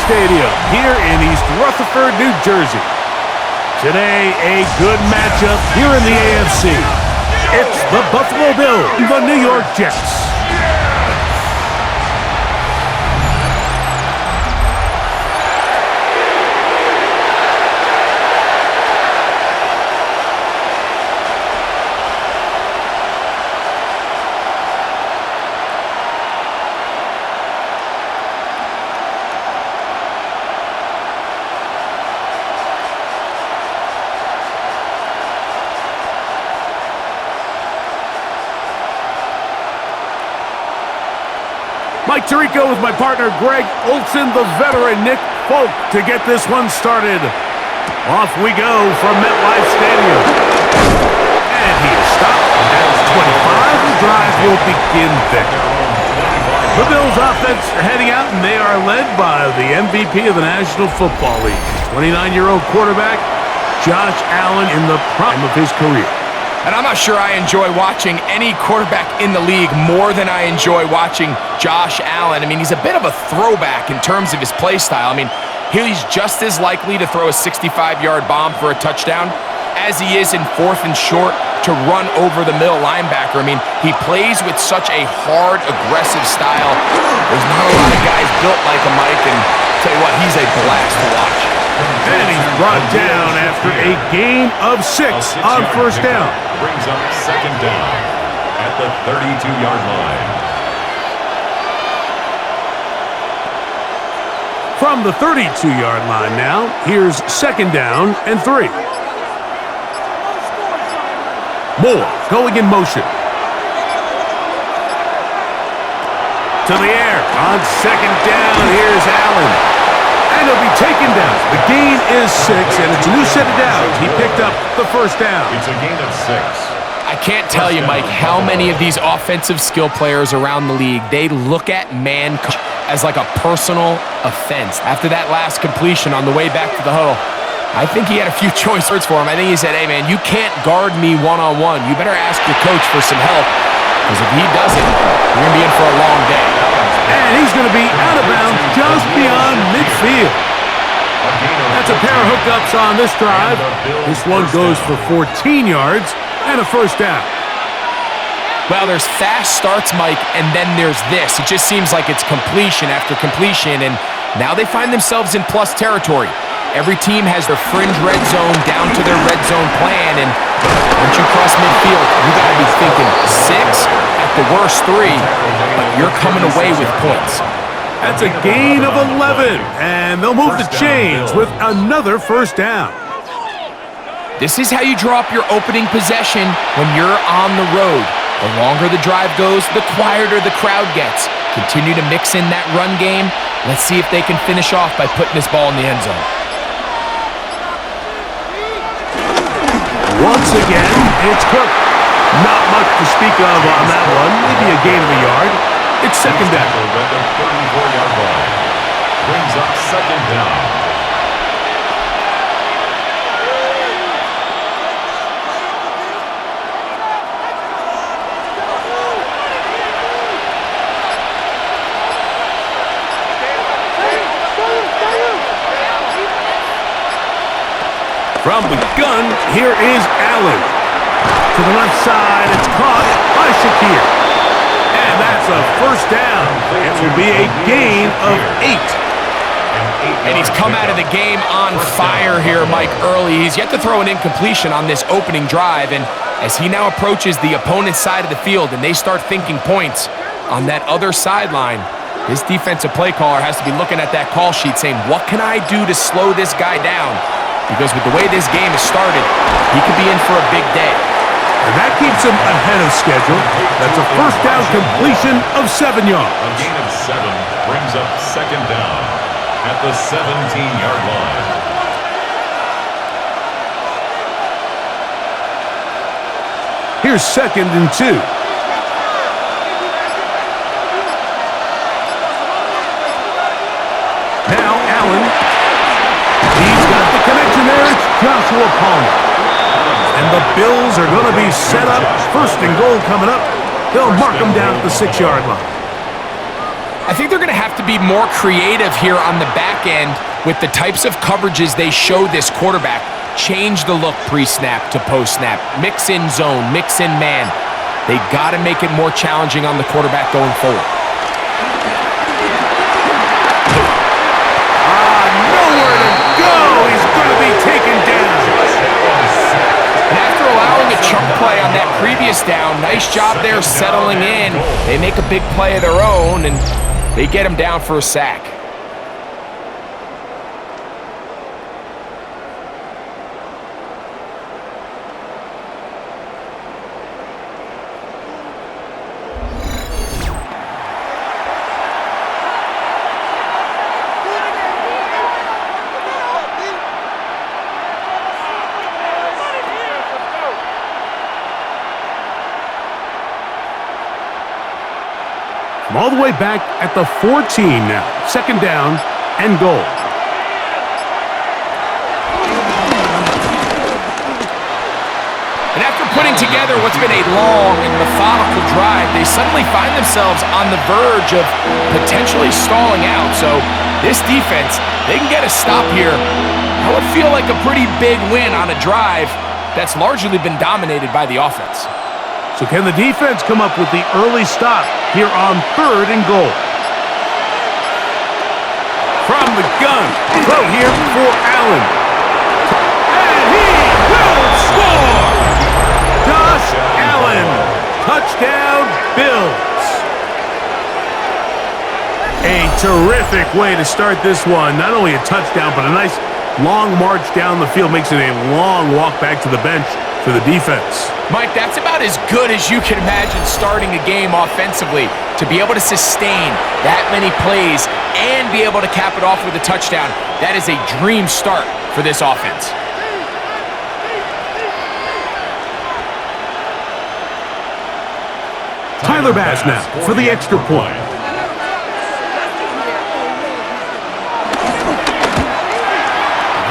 Stadium here in East Rutherford, New Jersey. Today, a good matchup here in the AFC. It's the Buffalo Bills, the New York Jets. Mike Tirico with my partner Greg Olson, the veteran Nick Folk to get this one started. Off we go from MetLife Stadium. And he is stopped at 25. The drive will begin there. The Bills offense are heading out, and they are led by the MVP of the National Football League, 29-year-old quarterback Josh Allen in the prime of his career. And I'm not sure I enjoy watching any quarterback in the league more than I enjoy watching Josh Allen. I mean, he's a bit of a throwback in terms of his play style. I mean, he's just as likely to throw a 65-yard bomb for a touchdown as he is in 4th and short to run over the middle linebacker. I mean, he plays with such a hard, aggressive style. There's not a lot of guys built like him, Mike, and I'll tell you what, he's a blast to watch. And he's brought down after a gain of 6 on first down. Brings up second down at the 32-yard line. From the 32-yard line now, here's second down and 3. Moore going in motion. To the air on second down, here's Allen. And he'll be taken down. The gain is 6, and it's a new set of downs. He picked up the first down. It's a gain of 6. I can't tell you, Mike, how many of these offensive skill players around the league, they look at man as like a personal offense. After that last completion on the way back to the huddle, I think he had a few choice words for him. I think he said, hey, man, you can't guard me one-on-one. You better ask your coach for some help, because if he doesn't, you're going to be in for a long day. And he's going to be out of bounds just beyond midfield. That's a pair of hookups on this drive. This one goes for 14 yards and a first down. Well, there's fast starts, Mike, and then there's this. It just seems like it's completion after completion, and now they find themselves in plus territory. Every team has their fringe red zone down to their red zone plan, and once you cross midfield, you got to be thinking 6, at the worst 3, but you're coming away with points. That's a gain of 11, and they'll move the chains with another first down. This is how you draw up your opening possession when you're on the road. The longer the drive goes, the quieter the crowd gets. Continue to mix in that run game. Let's see if they can finish off by putting this ball in the end zone. Once again, it's Cook. Not much to speak of on that one. Maybe a gain of a yard. It's second down. At the 34-yard line. Brings up second down. From the gun, here is Allen. To the left side, it's caught by Shakir. And that's a first down. It will be a gain of 8. And he's come out of the game on fire here, Mike, early. He's yet to throw an incompletion on this opening drive. And as he now approaches the opponent's side of the field and they start thinking points on that other sideline, his defensive play caller has to be looking at that call sheet saying, what can I do to slow this guy down? Because with the way this game has started, he could be in for a big day. And that keeps him ahead of schedule. That's a first down completion of 7 yards. A gain of 7 brings up second down at the 17-yard line. Here's second and 2. Now Allen. He's got the connection there. It's Joshua Palmer. And the Bills are going to be set up. First and goal coming up. They'll mark them down at the 6-yard line. I think they're going to have to be more creative here on the back end with the types of coverages they show this quarterback. Change the look pre-snap to post-snap. Mix in zone, mix in man. They got to make it more challenging on the quarterback going forward. Nowhere to go. He's going to be taken down. And after allowing a chunk play on that previous down, nice job there settling in. They make a big play of their own, and they get him down for a sack. All the way back at the 14 now. Second down and goal. And after putting together what's been a long and methodical drive, they suddenly find themselves on the verge of potentially stalling out. So this defense, they can get a stop here. That would feel like a pretty big win on a drive that's largely been dominated by the offense. So can the defense come up with the early stop here on third and goal? From the gun, throw here for Allen. And he will score! Josh Allen, touchdown Bills. A terrific way to start this one. Not only a touchdown, but a nice long march down the field. Makes it a long walk back to the bench for the defense. Mike, that's about as good as you can imagine starting a game offensively. To be able to sustain that many plays and be able to cap it off with a touchdown, that is a dream start for this offense. Tyler Bass now for the extra point.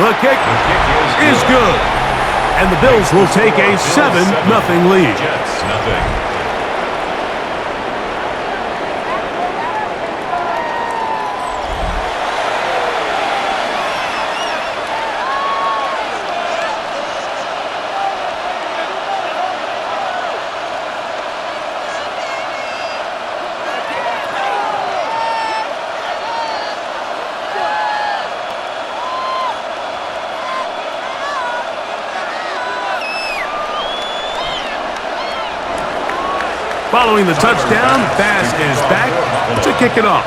The kick is good. And the Bills will take a 7-0 lead. Jets, nothing. Following the touchdown, Bass is back to kick it off.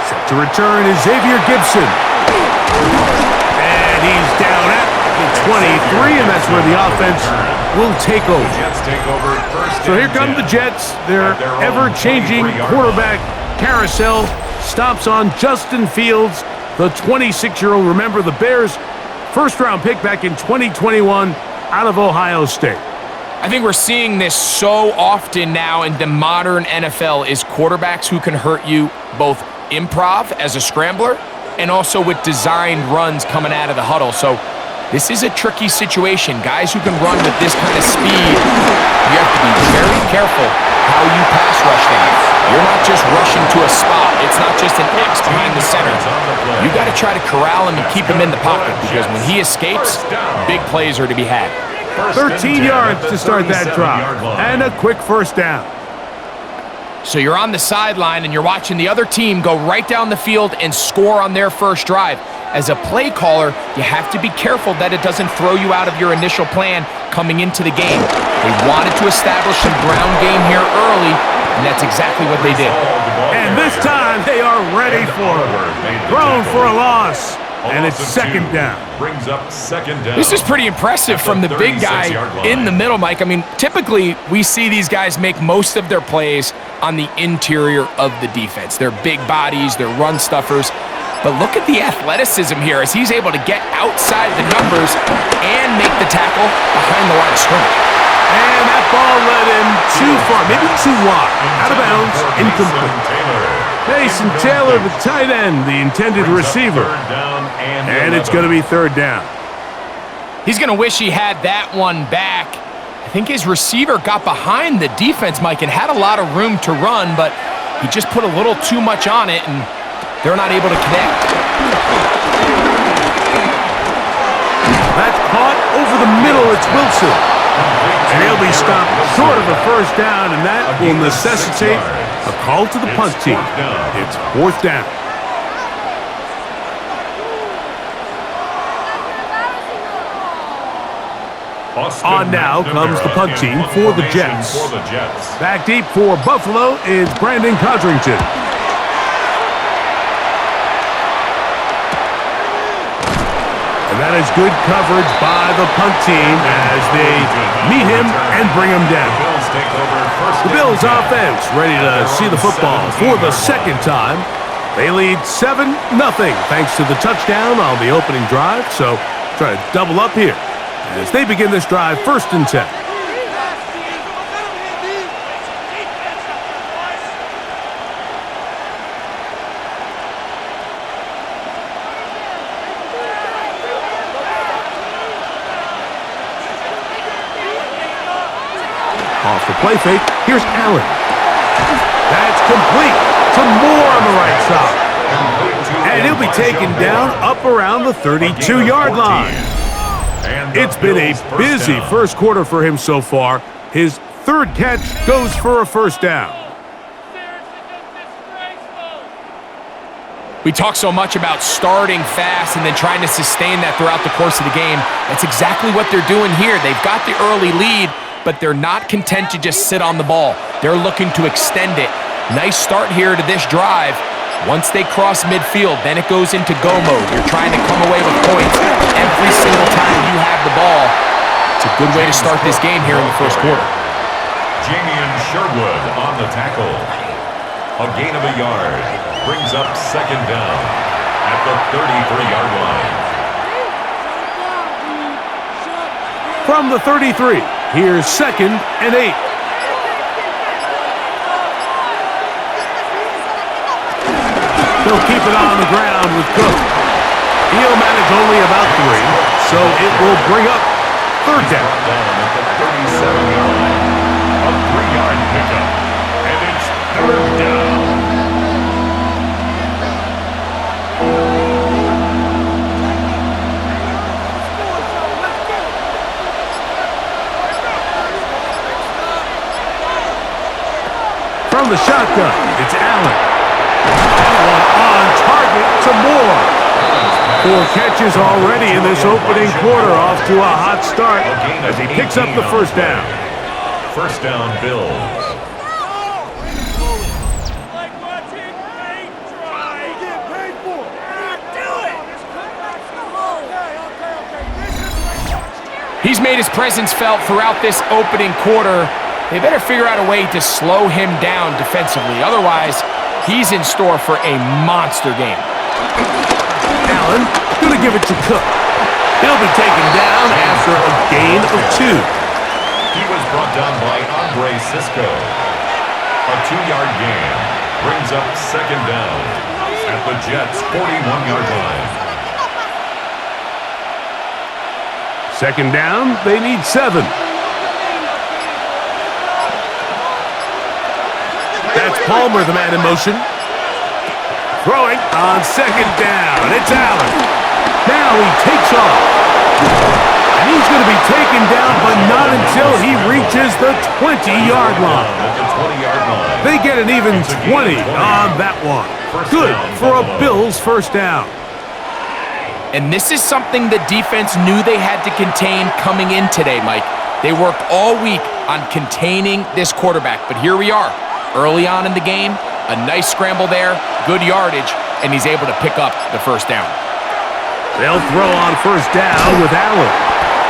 Set to return is Xavier Gibson. And he's down at the 23, and that's where the offense will take over. So here come the Jets. Their ever-changing quarterback carousel stops on Justin Fields, the 26-year-old. Remember, the Bears' first-round pick back in 2021 out of Ohio State. I think we're seeing this so often now in the modern NFL is quarterbacks who can hurt you both improv as a scrambler and also with designed runs coming out of the huddle. So this is a tricky situation. Guys who can run with this kind of speed, you have to be very careful how you pass rush them. You're not just rushing to a spot. It's not just an X behind the center. You got to try to corral him and keep him in the pocket because when he escapes, big plays are to be had. 13 yards to start that drive, and a quick first down. So you're on the sideline, and you're watching the other team go right down the field and score on their first drive. As a play caller, you have to be careful that it doesn't throw you out of your initial plan coming into the game. They wanted to establish some ground game here early, and that's exactly what they did. And this time, they are ready for it. Thrown for a loss. And it's second down. Brings up second down. This is pretty impressive from the big guy in the middle, Mike. I mean, typically we see these guys make most of their plays on the interior of the defense. They're big bodies, they're run stuffers. But look at the athleticism here as he's able to get outside the numbers and make the tackle behind the line of scrimmage. And that ball led him too far, maybe too wide. Out of bounds, incomplete. Mason Taylor, the tight end, the intended receiver. And it's going to be third down. He's going to wish he had that one back. I think his receiver got behind the defense, Mike, and had a lot of room to run, but he just put a little too much on it, and they're not able to connect. That's caught over the middle. It's Wilson. And he'll be stopped short of a first down, and that will necessitate a call to the punt team. It's fourth down. On now comes the punt team for the Jets. Back deep for Buffalo is Brandon Codrington. And that is good coverage by the punt team as they meet him and bring him down. The Bills offense ready to see the football for the second time. They lead 7-0 thanks to the touchdown on the opening drive. So try to double up here as they begin this drive 1st and 10. Off the play fake, here's Allen. That's complete to Moore on the right side. And he'll be taken down up around the 32-yard line. It's been a busy first quarter for him so far. His 3rd catch goes for a first down. We talk so much about starting fast and then trying to sustain that throughout the course of the game. That's exactly what they're doing here. They've got the early lead, but they're not content to just sit on the ball. They're looking to extend it. Nice start here to this drive. Once they cross midfield, then it goes into go mode. You're trying to come away with points every single time you have the ball. It's a good way to start this game here in the first quarter. Jamian Sherwood on the tackle. A gain of a yard. Brings up 2nd down at the 33-yard line. From the 33, here's 2nd and 8. They'll keep it on the ground with Cook. He'll manage only about 3, so it will bring up 3rd down. At the 37-yard line. A 3-yard pickup. And it's 3rd down. From the shotgun, it's Allen. That one on target to Moore. 4 catches already in this opening quarter, off to a hot start as he picks up the first down. First down, Bills. He's made his presence felt throughout this opening quarter. They better figure out a way to slow him down defensively. Otherwise, he's in store for a monster game. Allen gonna give it to Cook. He'll be taken down after a gain of 2. He was brought down by Andre Sisco. A 2-yard gain brings up 2nd down at the Jets' 41-yard line. 2nd down, they need 7. That's Palmer, the man in motion. Throwing on 2nd down. It's Allen. Now he takes off. And he's going to be taken down, but not until he reaches the 20-yard line. They get an even 20 on that one. Good for a Bills first down. And this is something the defense knew they had to contain coming in today, Mike. They worked all week on containing this quarterback, but here we are. Early on in the game, a nice scramble there, good yardage, and he's able to pick up the first down. They'll throw on first down with Allen.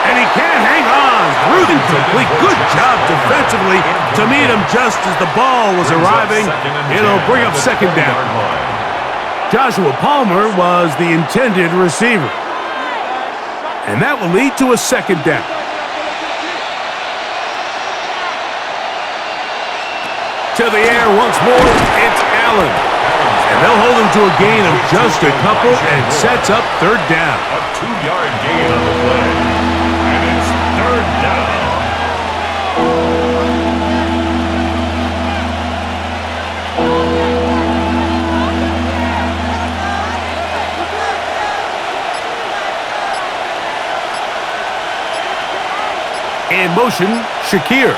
And he can't hang on. Through the complete. Good job defensively to meet him just as the ball was arriving. It'll bring up 2nd down. Joshua Palmer was the intended receiver. And that will lead to a 2nd down. To the air once more, it's Allen. And they'll hold him to a gain of just a couple and sets up 3rd down. A 2-yard gain on the play. And it's 3rd down. In motion, Shakir.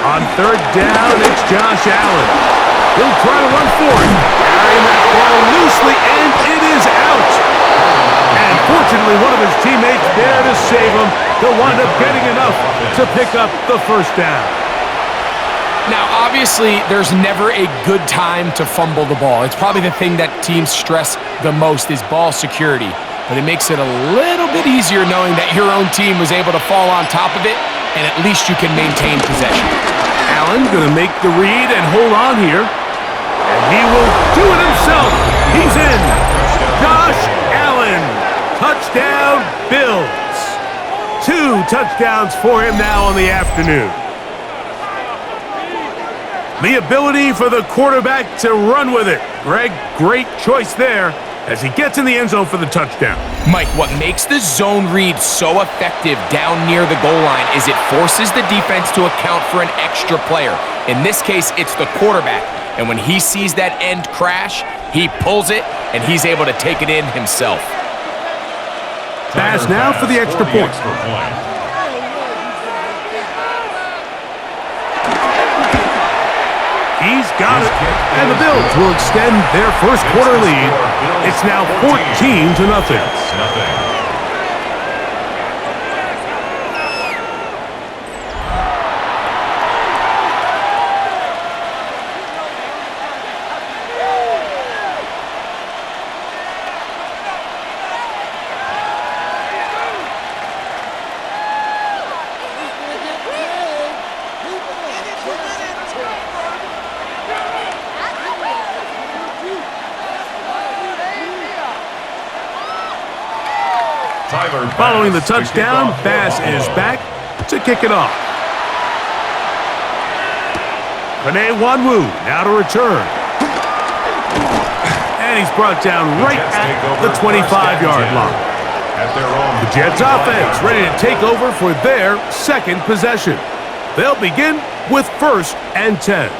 On third down, it's Josh Allen. He'll try to run for it. Carrying that ball loosely, and it is out. And fortunately, one of his teammates there to save him. He'll wind up getting enough to pick up the first down. Now, obviously, there's never a good time to fumble the ball. It's probably the thing that teams stress the most is ball security. But it makes it a little bit easier knowing that your own team was able to fall on top of it, and at least you can maintain possession. Allen going to make the read and hold on here. And he will do it himself. He's in. Josh Allen. Touchdown, Bills. 2 touchdowns for him now on the afternoon. The ability for the quarterback to run with it. Greg, great choice there as he gets in the end zone for the touchdown. Mike, what makes the zone read so effective down near the goal line is it forces the defense to account for an extra player. In this case, it's the quarterback. And when he sees that end crash, he pulls it, and he's able to take it in himself. Pass now for the extra point. He's got it, and the Bills will extend their first quarter lead. It's now 14-0. Following the touchdown, Bass is back to kick it off. Panay Wanwu now to return. And he's brought down right at the 25-yard line. The Jets offense ready to take over for their second possession. They'll begin with 1st and 10.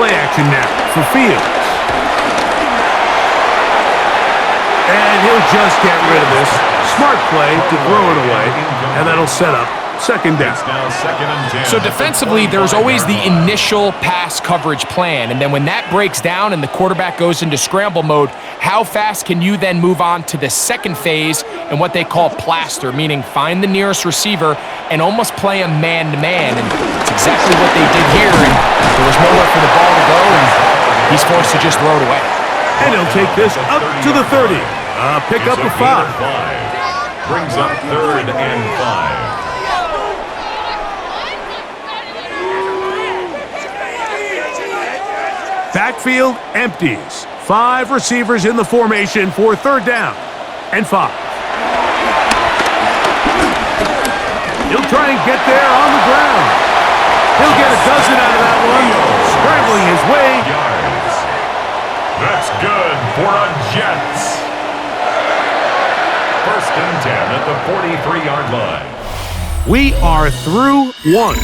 Play action now for Fields. And he'll just get rid of this. Smart play to throw it away, and that'll set up 2nd down. So defensively, there's always the initial pass coverage plan, and then when that breaks down and the quarterback goes into scramble mode, how fast can you then move on to the second phase and what they call plaster, meaning find the nearest receiver and almost play a man-to-man, and it's exactly what they did here, and there was nowhere for the ball to go, and he's forced to just throw it away. And he'll take this up to the 30. Pick up a 5. Brings up 3rd and 5. Backfield empties. 5 receivers in the formation for 3rd down and 5. He'll try and get there on the ground. He'll get a dozen out of that one, scrambling his way. Yards. That's good for a Jets. 1st and 10 at the 43-yard line. We are through 1.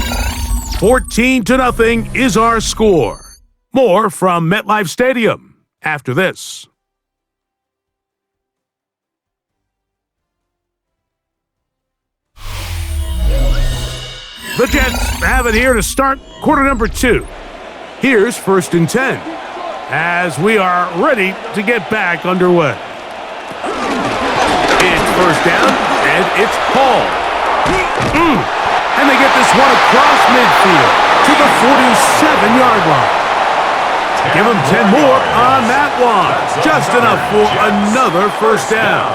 14-0 is our score. More from MetLife Stadium after this. The Jets have it here to start quarter number 2. Here's 1st and 10 as we are ready to get back underway. It's 1st down, and it's Paul. And they get this one across midfield to the 47-yard line. Give him 10 more on that one. Just enough for another 1st down.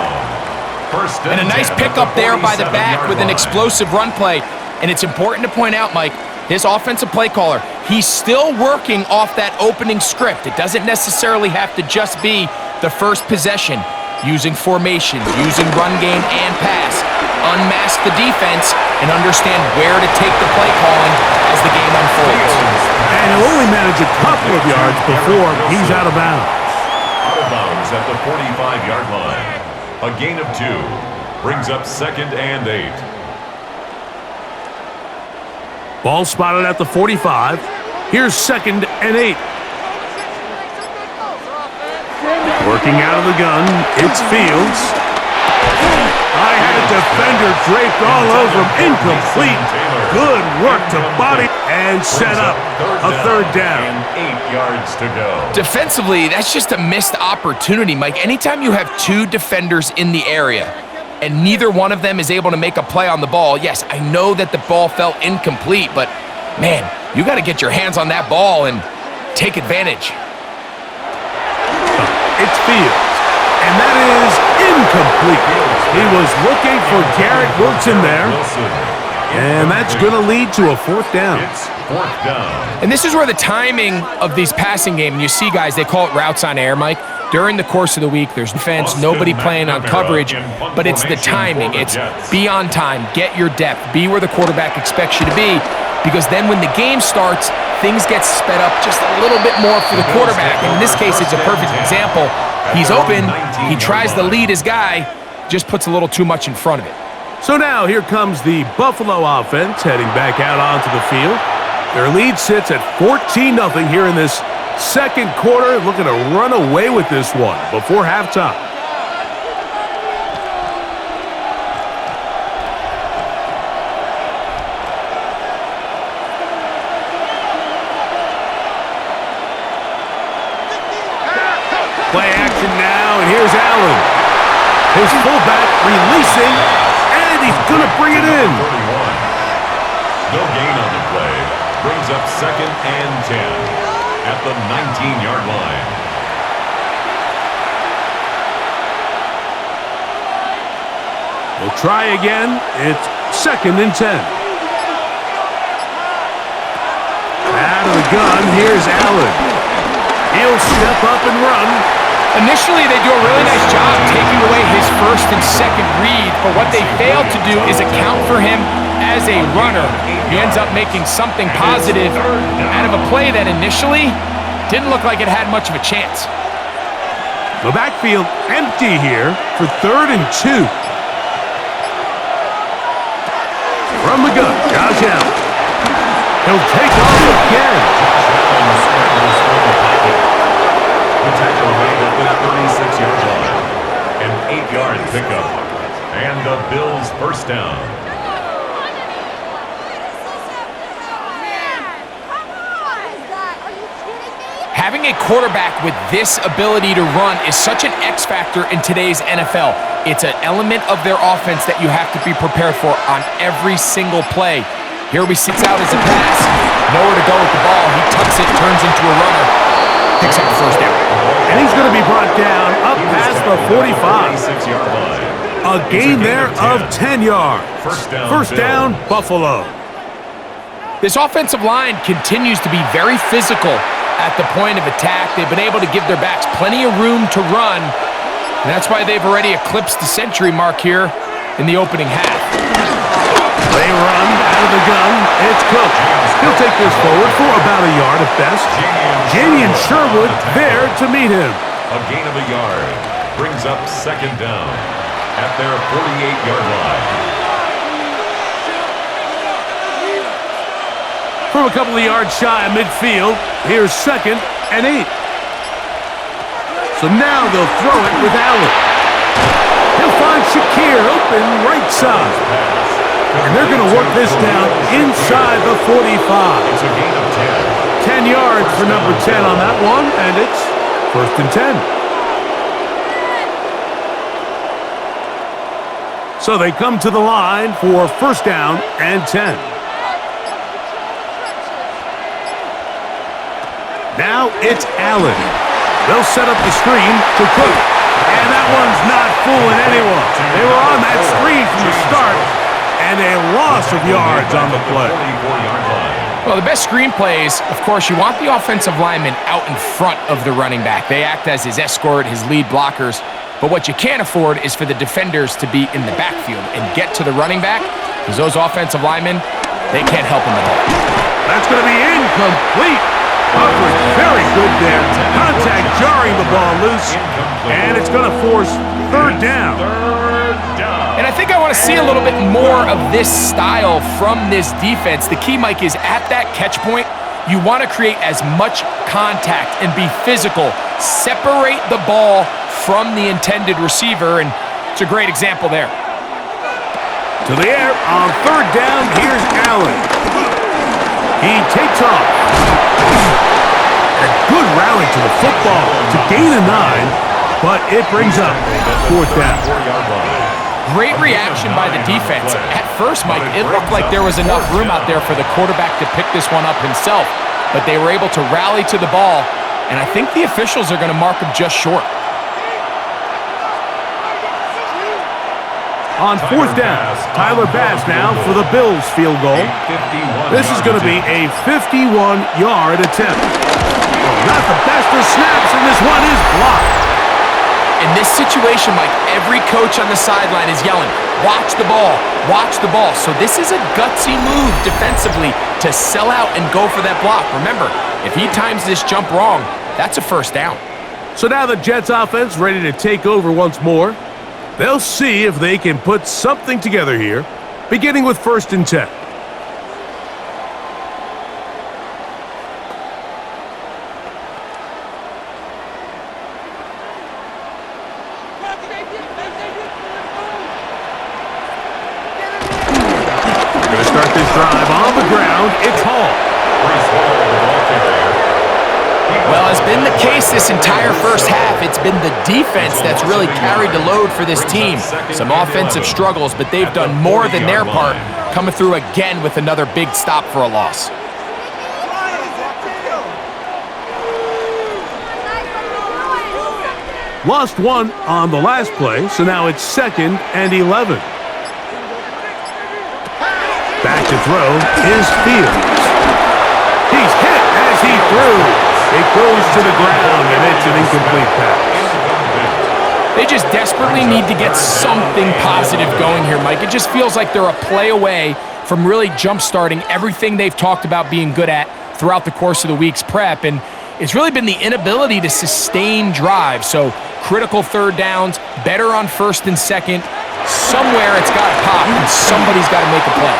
And a nice pickup there by the back with an explosive run play. And it's important to point out, Mike, his offensive play caller, he's still working off that opening script. It doesn't necessarily have to just be the first possession. Using formations, using run game and pass. Unmask the defense and understand where to take the play calling as the game unfolds. And he'll only manage a couple of yards before he's out of bounds. Out of bounds at the 45-yard line. A gain of 2 brings up 2nd and 8. Ball spotted at the 45. Here's 2nd and 8. Working out of the gun, it's Fields. I had a defender draped all over him. Incomplete. Good work to body and set up a 3rd down. And 8 yards to go. Defensively, that's just a missed opportunity, Mike. Anytime you have 2 defenders in the area and neither one of them is able to make a play on the ball, yes, I know that the ball felt incomplete, but, man, you got to get your hands on that ball and take advantage. It's Fields, and that is incomplete. He was looking for Garrett Wilson there, and that's going to lead to a 4th down. It's 4th down. And this is where the timing of these passing games, and you see, guys, they call it routes on air, Mike. During the course of the week, there's defense, nobody playing on coverage, but it's the timing. It's be on time, get your depth, be where the quarterback expects you to be, because then when the game starts, things get sped up just a little bit more for the quarterback. And in this case, it's a perfect example. He's open, he tries to lead his guy, just puts a little too much in front of it. So now here comes the Buffalo offense heading back out onto the field. Their lead sits at 14-0 here in this 2nd quarter, looking to run away with this one before halftime. Play action now, and here's Allen. His fullback releasing, and he's going to bring it in. 31. No gain on the play. Brings up 2nd and 10 at the 19-yard line. We'll try again. It's 2nd and 10. Out of the gun, here's Allen. He'll step up and run. Initially, they do a really nice job taking away his 1st and 2nd read, but what they fail to do is account for him as a runner. He ends up making something positive out of a play that initially didn't look like it had much of a chance. The backfield empty here for 3rd and 2. From the gun, Josh Allen. He'll take off again. The tackle made at the 36-yard line. An 8-yard pickup. And the Bills' 1st down. Having a quarterback with this ability to run is such an X factor in today's NFL. It's an element of their offense that you have to be prepared for on every single play. Here he sits out as a pass. Nowhere to go with the ball. He tucks it, turns into a runner. Picks up the 1st down. And he's going to be brought down up past the 45. 46-yard line. A gain there of 10 yards. First down, Buffalo. This offensive line continues to be very physical at the point of attack. They've been able to give their backs plenty of room to run, and that's why they've already eclipsed the century mark here in the opening half. They run out of the gun. It's Cook. He'll take this forward for about a yard at best. Jamian Sherwood there to meet him. A gain of a yard brings up 2nd down at their 48-yard line. From a couple of yards shy of midfield, here's 2nd and 8. So now they'll throw it with Allen. He'll find Shakir open right side. And they're going to work this down inside the 45. It's a gain of 10. 10 yards for number 10 on that one, and it's 1st and 10. So they come to the line for 1st down and 10. Now it's Allen. They'll set up the screen to Cook. And that one's not fooling anyone. They were on that screen from the start, and a loss of yards on the play. Well, the best screen plays, of course, you want the offensive lineman out in front of the running back. They act as his escort, his lead blockers. But what you can't afford is for the defenders to be in the backfield and get to the running back, because those offensive linemen, they can't help him at all. That's going to be incomplete. Coverage very good there. Contact jarring the ball loose, and it's going to force third down. And I think I want to see a little bit more of this style from this defense. The key, Mike, is at that catch point, you want to create as much contact and be physical. Separate the ball from the intended receiver, and it's a great example there. To the air on third down, here's Allen. He takes off. A good rally to the football to gain a 9, but it brings up fourth down. Great reaction by the defense. At first, Mike, it looked like there was enough room out there for the quarterback to pick this one up himself, but they were able to rally to the ball, and I think the officials are going to mark him just short. On fourth down, Tyler Bass now for the Bills field goal. This is going to be a 51-yard attempt. Not the best of snaps, and this one is blocked. In this situation, Mike, every coach on the sideline is yelling, watch the ball, watch the ball. So this is a gutsy move defensively to sell out and go for that block. Remember, if he times this jump wrong, that's a first down. So now the Jets offense ready to take over once more. They'll see if they can put something together here, beginning with 1st and 10. Going to start this drive on the ground. It's Hall. Well, it's been the case this entire first half. It's been the defense that's really carried the load for this team. Some offensive struggles, but they've done more than their part, coming through again with another big stop for a loss. Lost one on the last play, so now it's 2nd and 11. Back to throw is Fields. He's hit as he threw. It goes to the ground, and it's an incomplete pass. They just desperately need to get something positive going here, Mike. It just feels like they're a play away from really jump-starting everything they've talked about being good at throughout the course of the week's prep, and it's really been the inability to sustain drives. So critical third downs, better on 1st and 2nd. Somewhere it's got to pop, and somebody's got to make a play.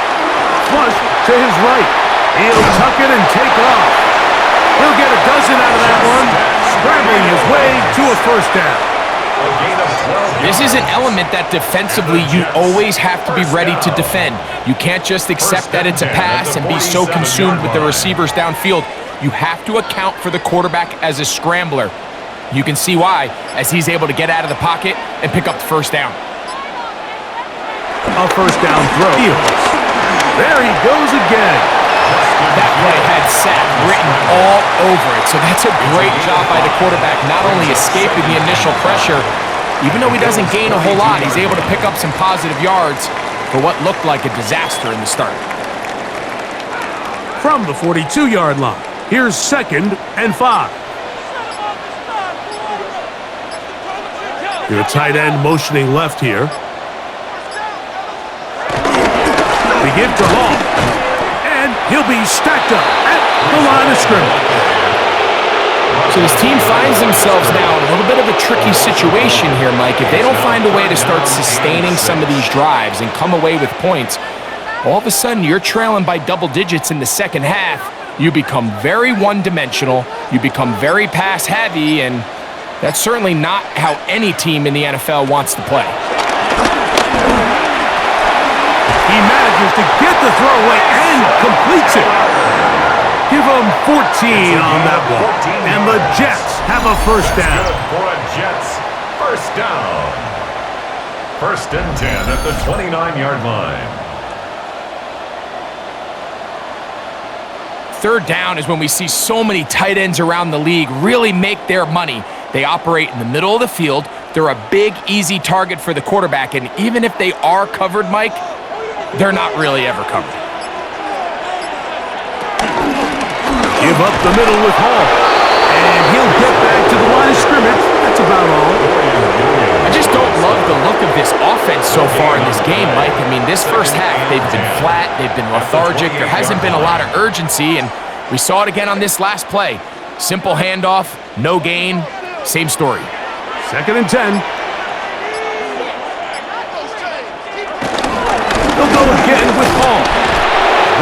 Flush to his right. He'll tuck it and take off. He'll get a dozen out of that one, scrambling his way to a first down. This is an element that defensively you always have to be ready to defend. You can't just accept that it's a pass and be so consumed with the receivers downfield. You have to account for the quarterback as a scrambler. You can see why, as he's able to get out of the pocket and pick up the first down. A first down throw. There he goes again. That play had sack written all over it, so that's a great job by the quarterback, not only escaping the initial pressure, even though he doesn't gain a whole lot, he's able to pick up some positive yards for what looked like a disaster in the start. From the 42-yard line, here's 2nd and 5. The tight end motioning left here. They give to Hall. And he'll be stacked up at the line of scrimmage. So this team finds themselves now in a little bit of a tricky situation here, Mike. If they don't find a way to start sustaining some of these drives and come away with points, all of a sudden you're trailing by double digits in the second half. You become very one-dimensional. You become very pass-heavy, and that's certainly not how any team in the NFL wants to play. He manages to get the throw away and completes it. Give him 14 on that one. And the Jets have a first down. For a Jets first down. 1st and 10 at the 29-yard line. Third down is when we see so many tight ends around the league really make their money. They operate in the middle of the field. They're a big, easy target for the quarterback, and even if they are covered, Mike, they're not really ever covered. Give up the middle with Hall. And he'll get back to the line of scrimmage. That's about all. I just don't love the look of this offense so far in this game, Mike. I mean, this first half, they've been flat, they've been lethargic, there hasn't been a lot of urgency, and We saw it again on this last play. Simple handoff, no gain, same story. 2nd and 10. They'll go again with Paul.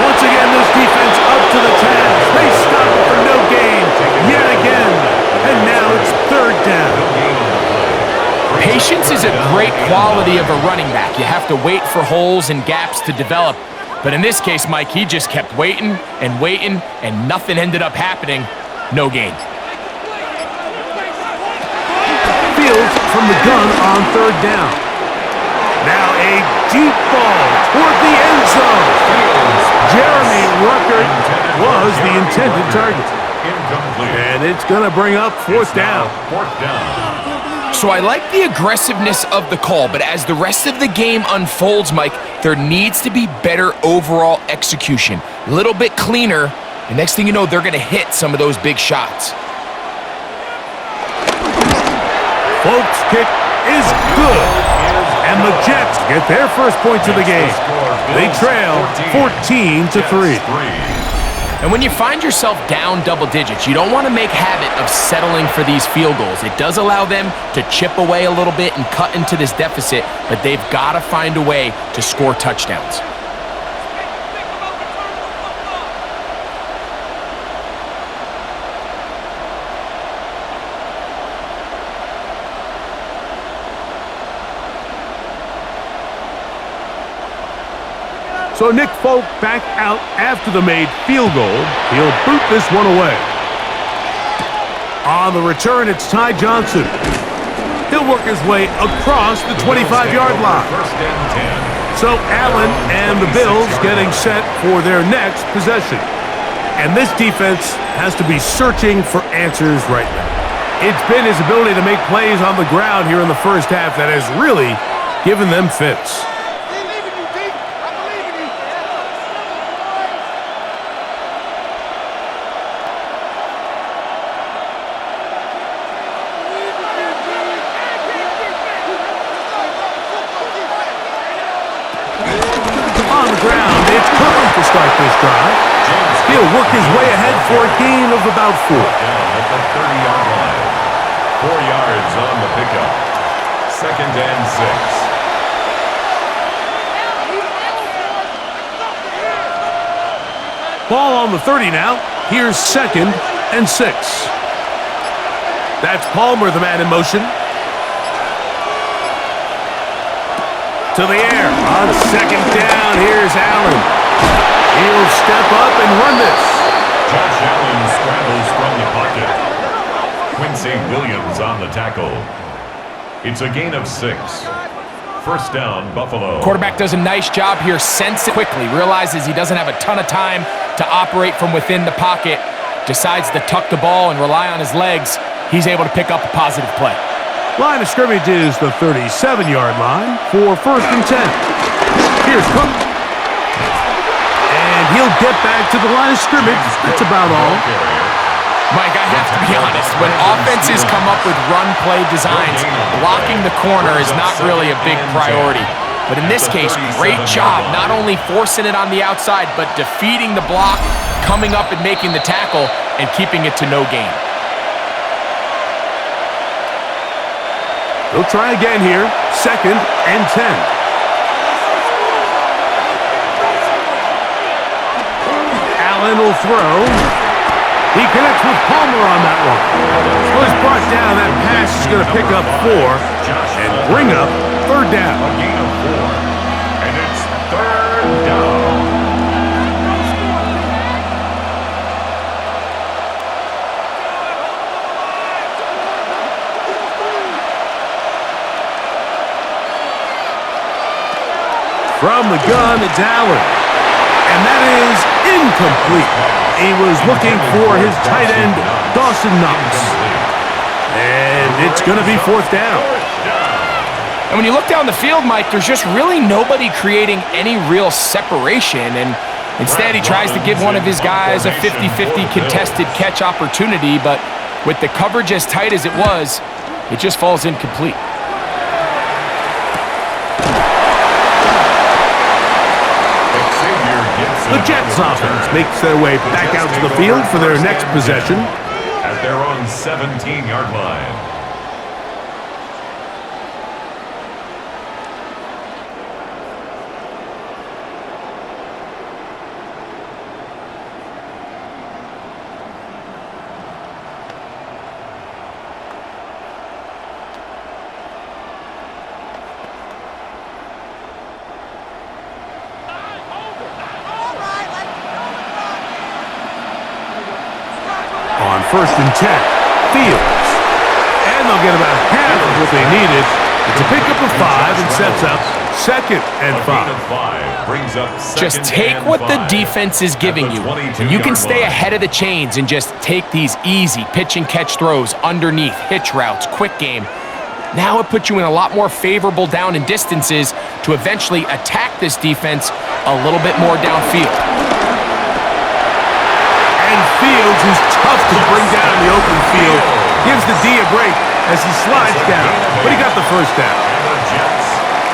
Once again, this defense up to the task. They stop it for no gain yet again. And now it's 3rd down. Patience is a great quality of a running back. You have to wait for holes and gaps to develop. But in this case, Mike, he just kept waiting, and nothing ended up happening. No gain. Fields from the gun on 3rd down. Now a deep ball toward the end zone. Jeremy Ruckert was the intended target. And it's going to bring up 4th down. So I like the aggressiveness of the call, but as the rest of the game unfolds, Mike, there needs to be better overall execution. A little bit cleaner, and next thing you know, they're going to hit some of those big shots. Folks' kick is good. And the Jets get their first points of the game. They trail 14-3. And when you find yourself down double digits, you don't want to make habit of settling for these field goals. It does allow them to chip away a little bit and cut into this deficit, but they've got to find a way to score touchdowns. So Nick Folk back out after the made field goal. He'll boot this one away. On the return, it's Ty Johnson. He'll work his way across the 25-yard line. So Allen and the Bills getting set for their next possession. And this defense has to be searching for answers right now. It's been his ability to make plays on the ground here in the first half that has really given them fits. Start this drive. He'll work his way ahead for a gain of about 4. Down at the 30-yard line. 4 yards on the pickup. 2nd and 6. Ball on the 30 now. Here's 2nd and 6. That's Palmer, the man in motion. To the air. On 2nd down, here's Allen. He'll step up and run this. Josh Allen scrambles from the pocket. Quincy Williams on the tackle. It's a gain of 6. 1st down, Buffalo. Quarterback does a nice job here, sense it quickly, realizes he doesn't have a ton of time to operate from within the pocket, decides to tuck the ball and rely on his legs. He's able to pick up a positive play. Line of scrimmage is the 37-yard line for 1st and 10. Here's Cook. And he'll get back to the line of scrimmage. That's about all. Mike, I have to be honest. When offenses come up with run-play designs, blocking the corner is not really a big priority. But in this case, great job not only forcing it on the outside, but defeating the block, coming up and making the tackle, and keeping it to no gain. They'll try again here. 2nd and 10. Allen will throw. He connects with Palmer on that one. Well, he's brought down. That pass is going to pick up 4 and bring up 3rd down. A gain of 4. And it's 3rd down. From the gun, it's Allen. And that is incomplete. He was looking for his tight end, Dawson Knox. And it's going to be 4th down. And when you look down the field, Mike, there's just really nobody creating any real separation. And instead, he tries to give one of his guys a 50-50 contested catch opportunity. But with the coverage as tight as it was, it just falls incomplete. The Jets offense makes their way back out to the field for their next possession. At their own 17-yard line. On 1st and 10, Fields. And they'll get about half of what they needed. It's a pickup of 5 and sets up 2nd and 5. Just take what the defense is giving you. And you can stay ahead of the chains and just take these easy pitch and catch throws underneath, hitch routes, quick game. Now it puts you in a lot more favorable down and distances to eventually attack this defense a little bit more downfield. And Fields is tough to bring down in the open field. Gives the D a break as he slides down, but he got the first down.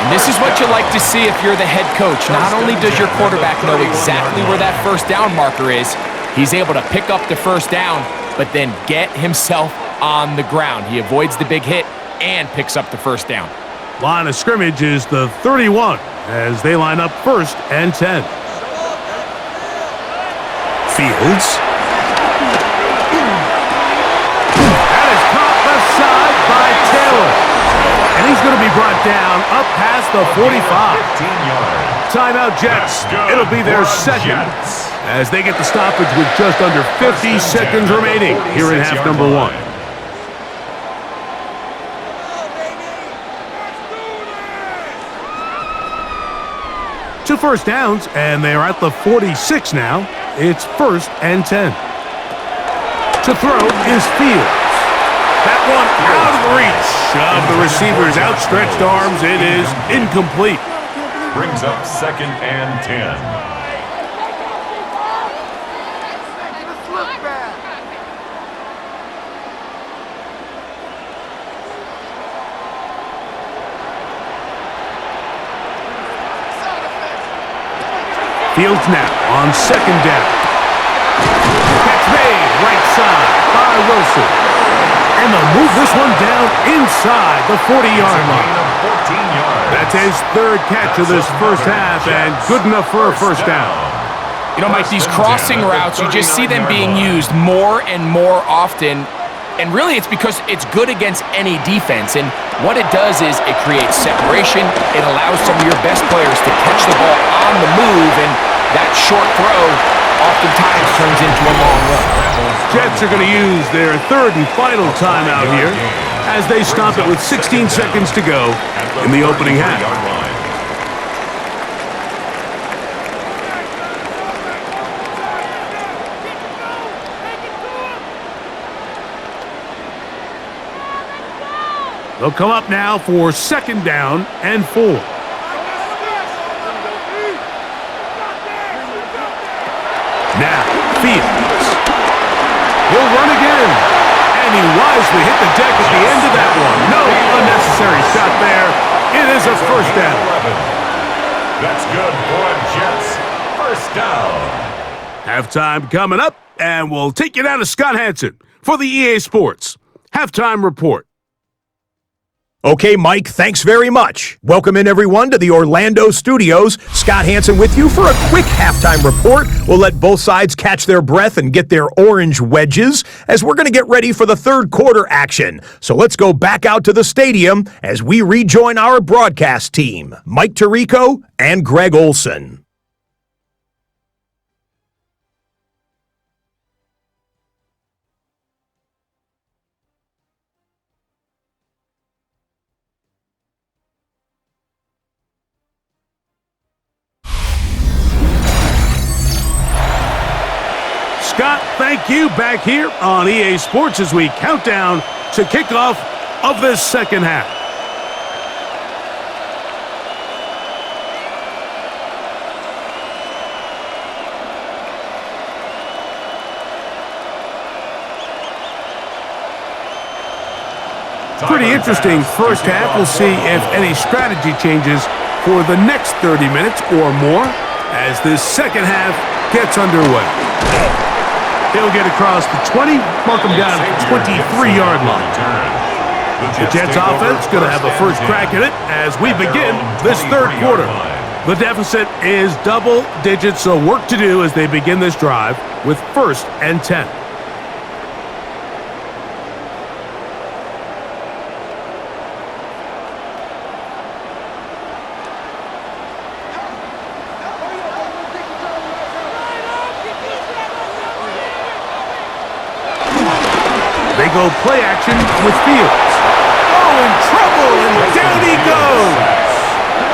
And this is what you like to see if you're the head coach. Not only does your quarterback know exactly where that first down marker is, he's able to pick up the first down, but then get himself on the ground. He avoids the big hit and picks up the first down. Line of scrimmage is the 31 as they line up 1st and 10. Fields. That is caught left side by Taylor. And he's going to be brought down up past the 45. Timeout Jets. It'll be their second as they get the stoppage with just under 50 seconds remaining here in half number 1. Two first downs, and they're at the 46 now. It's 1st and 10. To throw is Fields. That one out of reach of the receiver's outstretched arms. It is incomplete. Brings up 2nd and 10. Fields now on 2nd down. Catch made right side by Wilson. And they'll move this one down inside the 40-yard line. That's his 3rd catch of this first half and good enough for a first down. You know, Mike, these crossing routes, you just see them being used more and more often. And really, it's because it's good against any defense. And what it does is it creates separation. It allows some of your best players to catch the ball on the move. And that short throw oftentimes turns into a long run. Jets are going to use their 3rd and final timeout here as they stop it with 16 seconds to go in the opening half. They'll come up now for 2nd down and 4. Now, Fields. He'll run again. And he wisely hit the deck at the end of that one. No unnecessary shot there. It is a first down. That's good for Jets. First down. Halftime coming up, and we'll take you down to Scott Hansen for the EA Sports Halftime Report. Okay, Mike, thanks very much. Welcome in, everyone, to the Orlando studios. Scott Hansen with you for a quick halftime report. We'll let both sides catch their breath and get their orange wedges as we're going to get ready for the 3rd quarter action. So let's go back out to the stadium as we rejoin our broadcast team, Mike Tirico and Greg Olson. Scott, thank you. Back here on EA Sports as we count down to kickoff of this second half. Pretty interesting first half. We'll see if any strategy changes for the next 30 minutes or more as this second half gets underway. He'll get across the 20, mark him down at the 23-yard line. The Jets offense going to have a first crack at it as we begin this third quarter. The deficit is double digits, so work to do as they begin this drive with 1st and 10. They go play action with Fields. Oh, in trouble, and down he goes.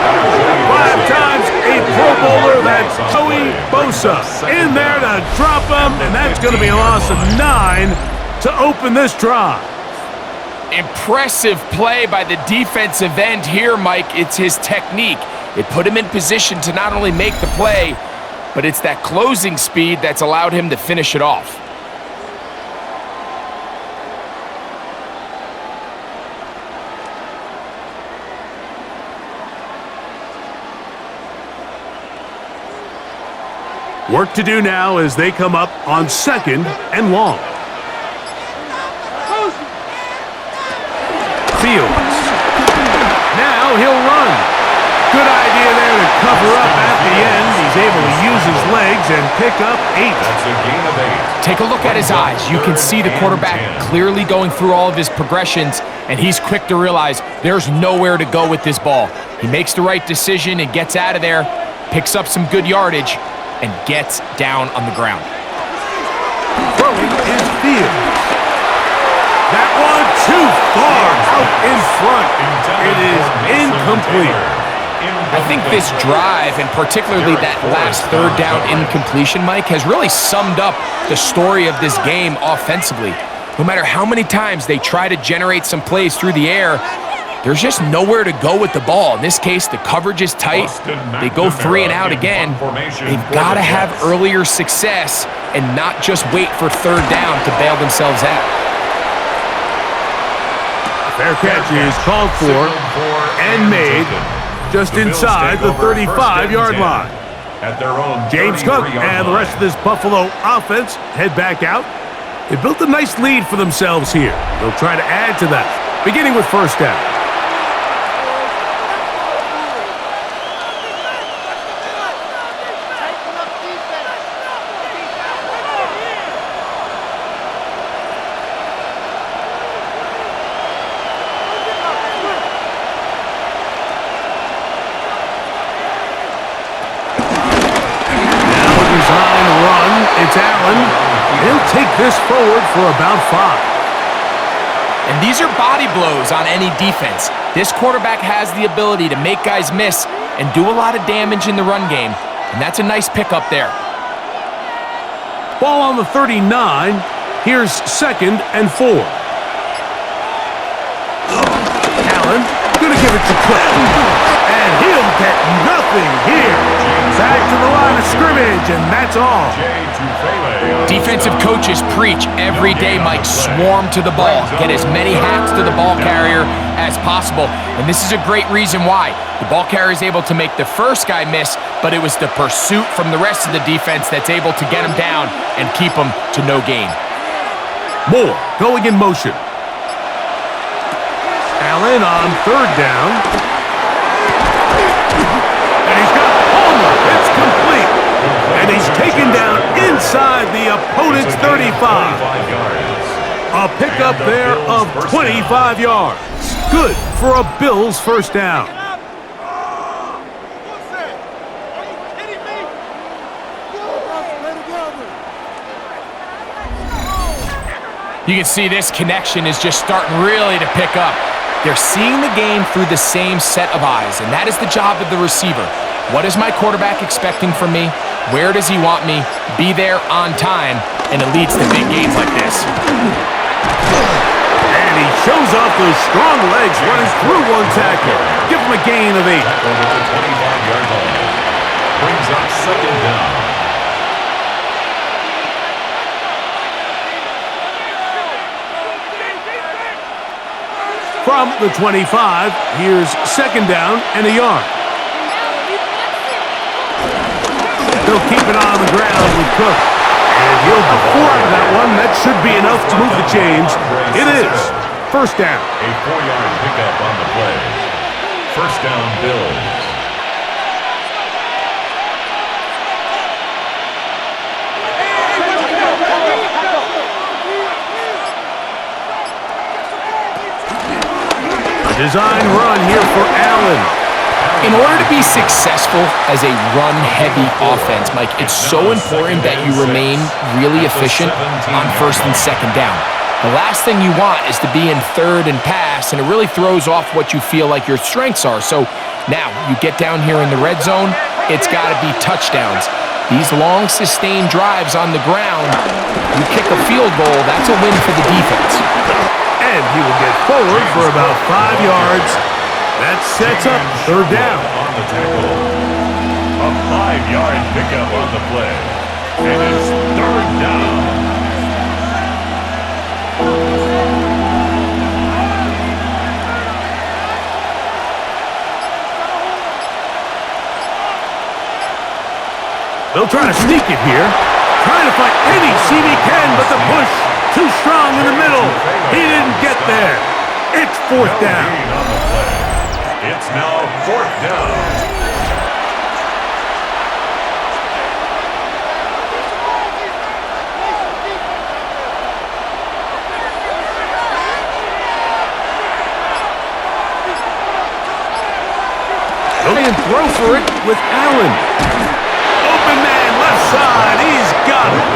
5 times a Pro Bowler, that's Joey Bosa in there to drop him, and that's going to be a loss of 9 to open this drive. Impressive play by the defensive end here, Mike. It's his technique. It put him in position to not only make the play, but it's that closing speed that's allowed him to finish it off. Work to do now as they come up on 2nd and long. Fields. Now he'll run. Good idea there to cover up at the end. He's able to use his legs and pick up 8. That's a gain of 8. Take a look at his eyes. You can see the quarterback clearly going through all of his progressions, and he's quick to realize there's nowhere to go with this ball. He makes the right decision and gets out of there, picks up some good yardage, and gets down on the ground. Throwing is Fields. That one too far out in front. It is incomplete. I think this drive, and particularly that last 3rd down incompletion, Mike, has really summed up the story of this game offensively. No matter how many times they try to generate some plays through the air, there's just nowhere to go with the ball. In this case, the coverage is tight. They go 3 and out again. They've got to have earlier success and not just wait for 3rd down to bail themselves out. Fair catch is called for and made just inside the 35-yard line. James Cook and the rest of this Buffalo offense head back out. They built a nice lead for themselves here. They'll try to add to that, beginning with 1st down. It's Allen. He'll take this forward for about 5. And these are body blows on any defense. This quarterback has the ability to make guys miss and do a lot of damage in the run game, and that's a nice pickup there. Ball on the 39. Here's 2nd and 4. Allen gonna give it to Cook, and he'll get nothing here. Back to the line of scrimmage, and that's all. Defensive coaches preach every day, Mike, swarm to the ball. Get as many hats to the ball carrier as possible, and this is a great reason why. The ball carrier is able to make the first guy miss, but it was the pursuit from the rest of the defense that's able to get him down and keep him to no gain. Moore going in motion. Allen on 3rd down. And he's got Palmer. It's complete. And he's taken down inside the opponent's 35. A pickup there of 25 yards. Good for a Bills 1st down. You can see this connection is just starting really to pick up. They're seeing the game through the same set of eyes, and that is the job of the receiver. What is my quarterback expecting from me? Where does he want me? Be there on time, and it leads to big games like this. And he shows off those strong legs running through one tackle. Give him a gain of 8. Over the 25-yard line. Brings up 2nd down. From the 25, here's 2nd down and a yard. They'll keep it on the ground with Cook. And he'll go for that one. That should be enough to move the chains. It is. First down. A 4-yard pickup on the play. First down, Bills. A design run here for Allen. In order to be successful as a run-heavy offense, Mike, it's so important that you remain really efficient on first and second down. The last thing you want is to be in third and pass, and it really throws off what you feel like your strengths are. So now you get down here in the red zone, it's got to be touchdowns. These long, sustained drives on the ground, you kick a field goal, that's a win for the defense. And he will get forward for about 5 yards. That sets up third down. On the tackle. A 5-yard pickup on the play. And it's third down. They'll try to sneak it here. Trying to find any seam he can, but the push too strong in the middle. He didn't get there. It's fourth down. It's now fourth down. And throw for it with Allen. Open man, left side. He's got it.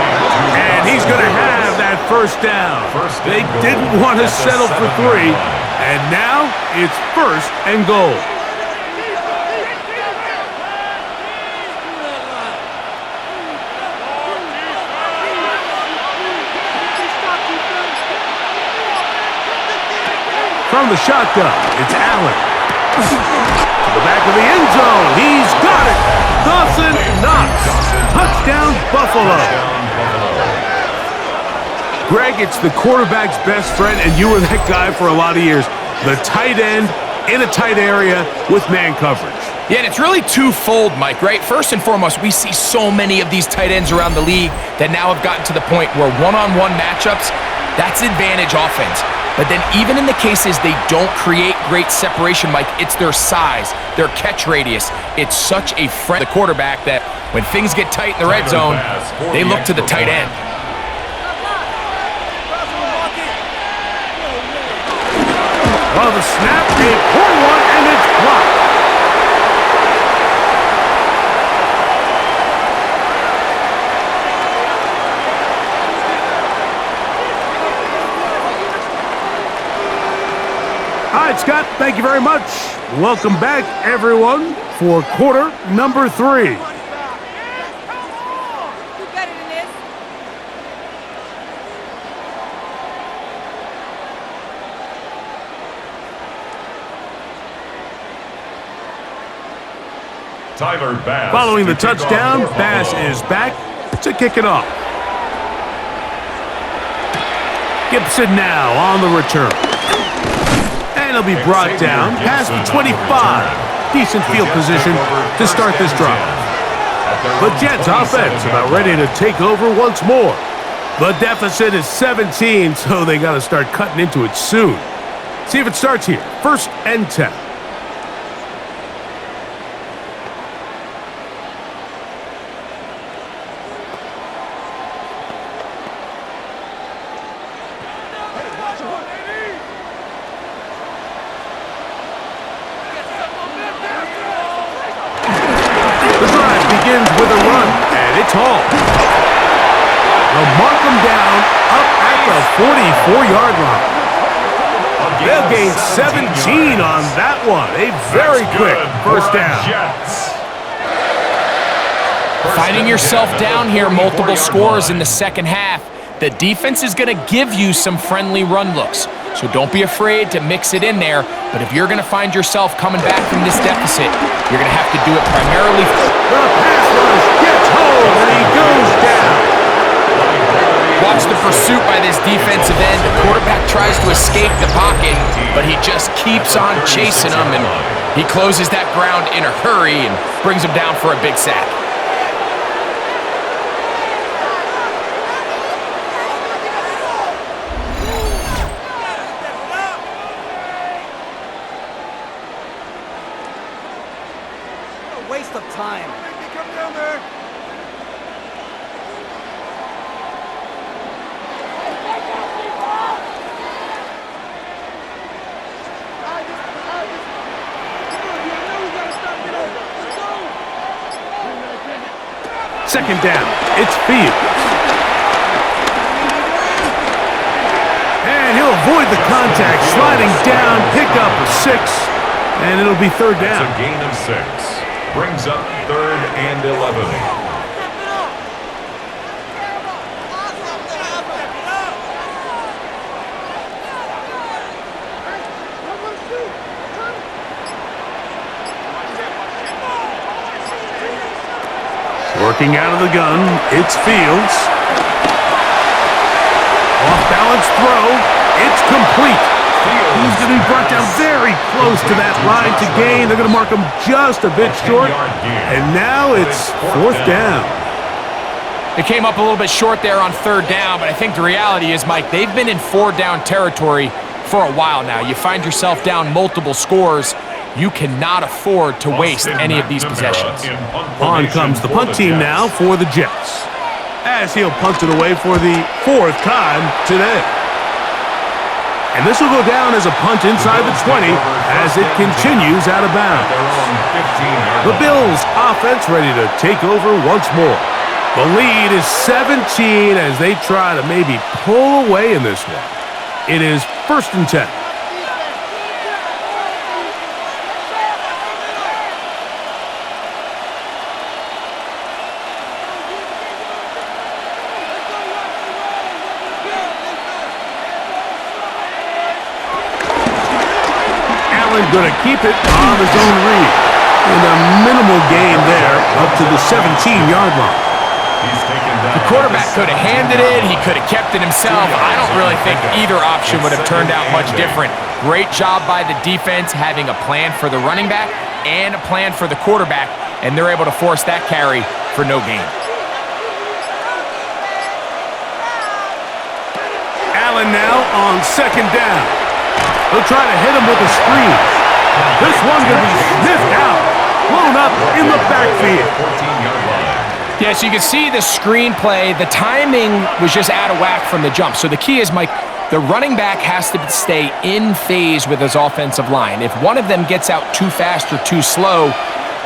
And he's going to have that first down. They didn't want to settle for 3. And now it's first and goal. From the shotgun, it's Allen. To the back of the end zone. He's got it. Dawson Knox. Touchdown, Buffalo. Greg, it's the quarterback's best friend, and you were that guy for a lot of years. The tight end in a tight area with man coverage. Yeah, and it's really twofold, Mike, right? First and foremost, we see so many of these tight ends around the league that now have gotten to the point where one-on-one matchups, that's advantage offense. But then even in the cases they don't create great separation, Mike, it's their size, their catch radius. It's such a friend to the quarterback that when things get tight in the red zone, they look to the tight end. Well, the snap, a poor one, and it's blocked. All right, Scott, thank you very much. Welcome back, everyone, for quarter number 3. Tyler Bass. Following the touchdown, Bass is back to kick it off. Gibson now on the return. And he'll be brought down past the 25. Decent field position to start this drive. The Jets offense about ready to take over once more. The deficit is 17, so they got to start cutting into it soon. See if it starts here. First and 10. With a run, and it's all. They'll mark them down up at the 44-yard line. They'll gain 17 on that one. A very quick first down. Finding yourself down here, multiple scores in the second half. The defense is going to give you some friendly run looks, so don't be afraid to mix it in there. But if you're going to find yourself coming back from this deficit, you're going to have to do it primarily. The pass rush gets home, and he goes down. Watch the pursuit by this defensive end. The quarterback tries to escape the pocket, but he just keeps on chasing him, and he closes that ground in a hurry and brings him down for a big sack. second down. It's Fields. And he'll avoid the contact, sliding down, pick up a 6, and it'll be third down. It's a gain of 6. Brings up 3rd and 11. Working out of the gun, it's Fields. Off-balance throw, it's complete. He's going to be brought down very close to that line to gain. They're going to mark him just a bit short. And now it's 4th down. They came up a little bit short there on 3rd down, but I think the reality is, Mike, they've been in 4-down territory for a while now. You find yourself down multiple scores. You cannot afford to waste any of these possessions. On comes the punt team now for the Jets, as he'll punt it away for the 4th time today. And this will go down as a punt inside the 20 as it continues out of bounds. The Bills offense ready to take over once more. The lead is 17 as they try to maybe pull away in this one. It is 1st and 10. Going to keep it on his own read. And a minimal gain there up to the 17-yard line. The quarterback could have handed it. He could have kept it himself. I don't really think either option would have turned out much different. Great job by the defense having a plan for the running back and a plan for the quarterback, and they're able to force that carry for no gain. Allen now on 2nd down. They'll try to hit him with a screen. This one's going to be sniffed out, blown up in the backfield. 14-yard line. Yeah, so you can see the screenplay. The timing was just out of whack from the jump. So the key is, Mike, the running back has to stay in phase with his offensive line. If one of them gets out too fast or too slow,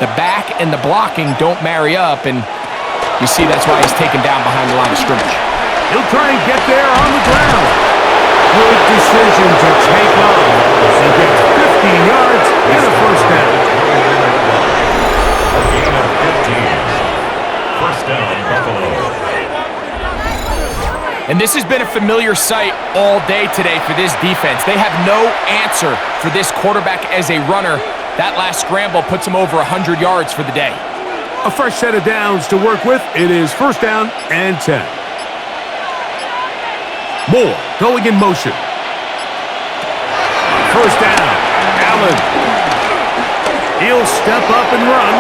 the back and the blocking don't marry up, and you see that's why he's taken down behind the line of scrimmage. He'll try and get there on the ground. Good decision to take off. He gets 15 yards and a 1st down. A gain of 15. 1st down, Buffalo. And this has been a familiar sight all day today for this defense. They have no answer for this quarterback as a runner. That last scramble puts him over 100 yards for the day. A fresh set of downs to work with. It is 1st down and 10. Moore going in motion. 1st down. Allen. He'll step up and run.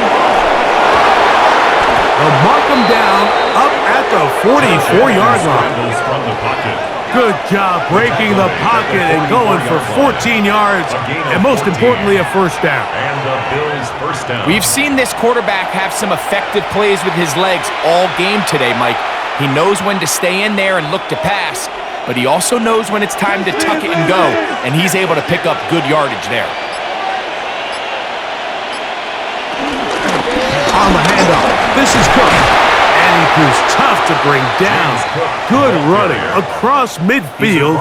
They'll mark him down up at the 44-yard line. Good job breaking the pocket and going for 14 yards, and most importantly, a 1st down. And the Bills' 1st down. We've seen this quarterback have some effective plays with his legs all game today, Mike. He knows when to stay in there and look to pass, but he also knows when it's time to tuck it and go, and he's able to pick up good yardage there. On the handoff, this is Cook, and he proves tough to bring down. Good running across midfield,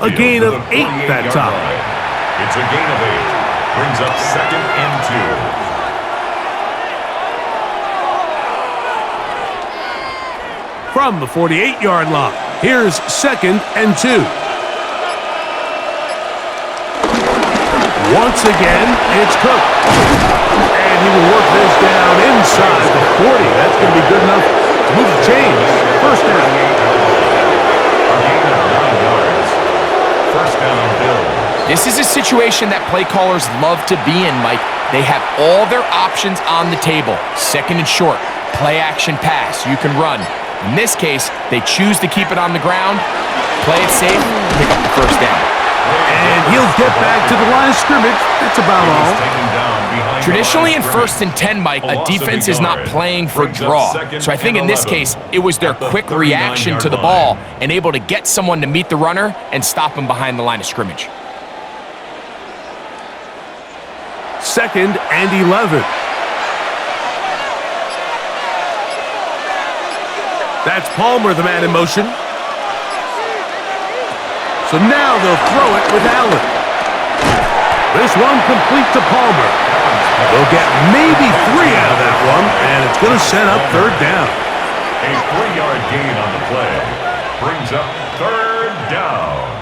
a gain of 8 that time. It's a gain of 8. Brings up 2nd and 2. From the 48-yard line, here's 2nd and 2. Once again, it's Cook. And he will work this down inside the 40. That's going to be good enough to move the chains. 1st down. A gain of 9 yards. 1st down, Bills. This is a situation that play callers love to be in, Mike. They have all their options on the table. 2nd and short, play action pass. You can run. In this case, they choose to keep it on the ground, play it safe, pick up the 1st down. And he'll get back to the line of scrimmage. That's about all. Traditionally in 1st and 10, Mike, a defense is not playing for draw. So I think in this case, it was their quick reaction to the ball and able to get someone to meet the runner and stop him behind the line of scrimmage. 2nd and 11. That's Palmer, the man in motion. So now they'll throw it with Allen. This one complete to Palmer. They'll get maybe 3 out of that one, and it's going to set up third down. A 3-yard gain on the play brings up third down.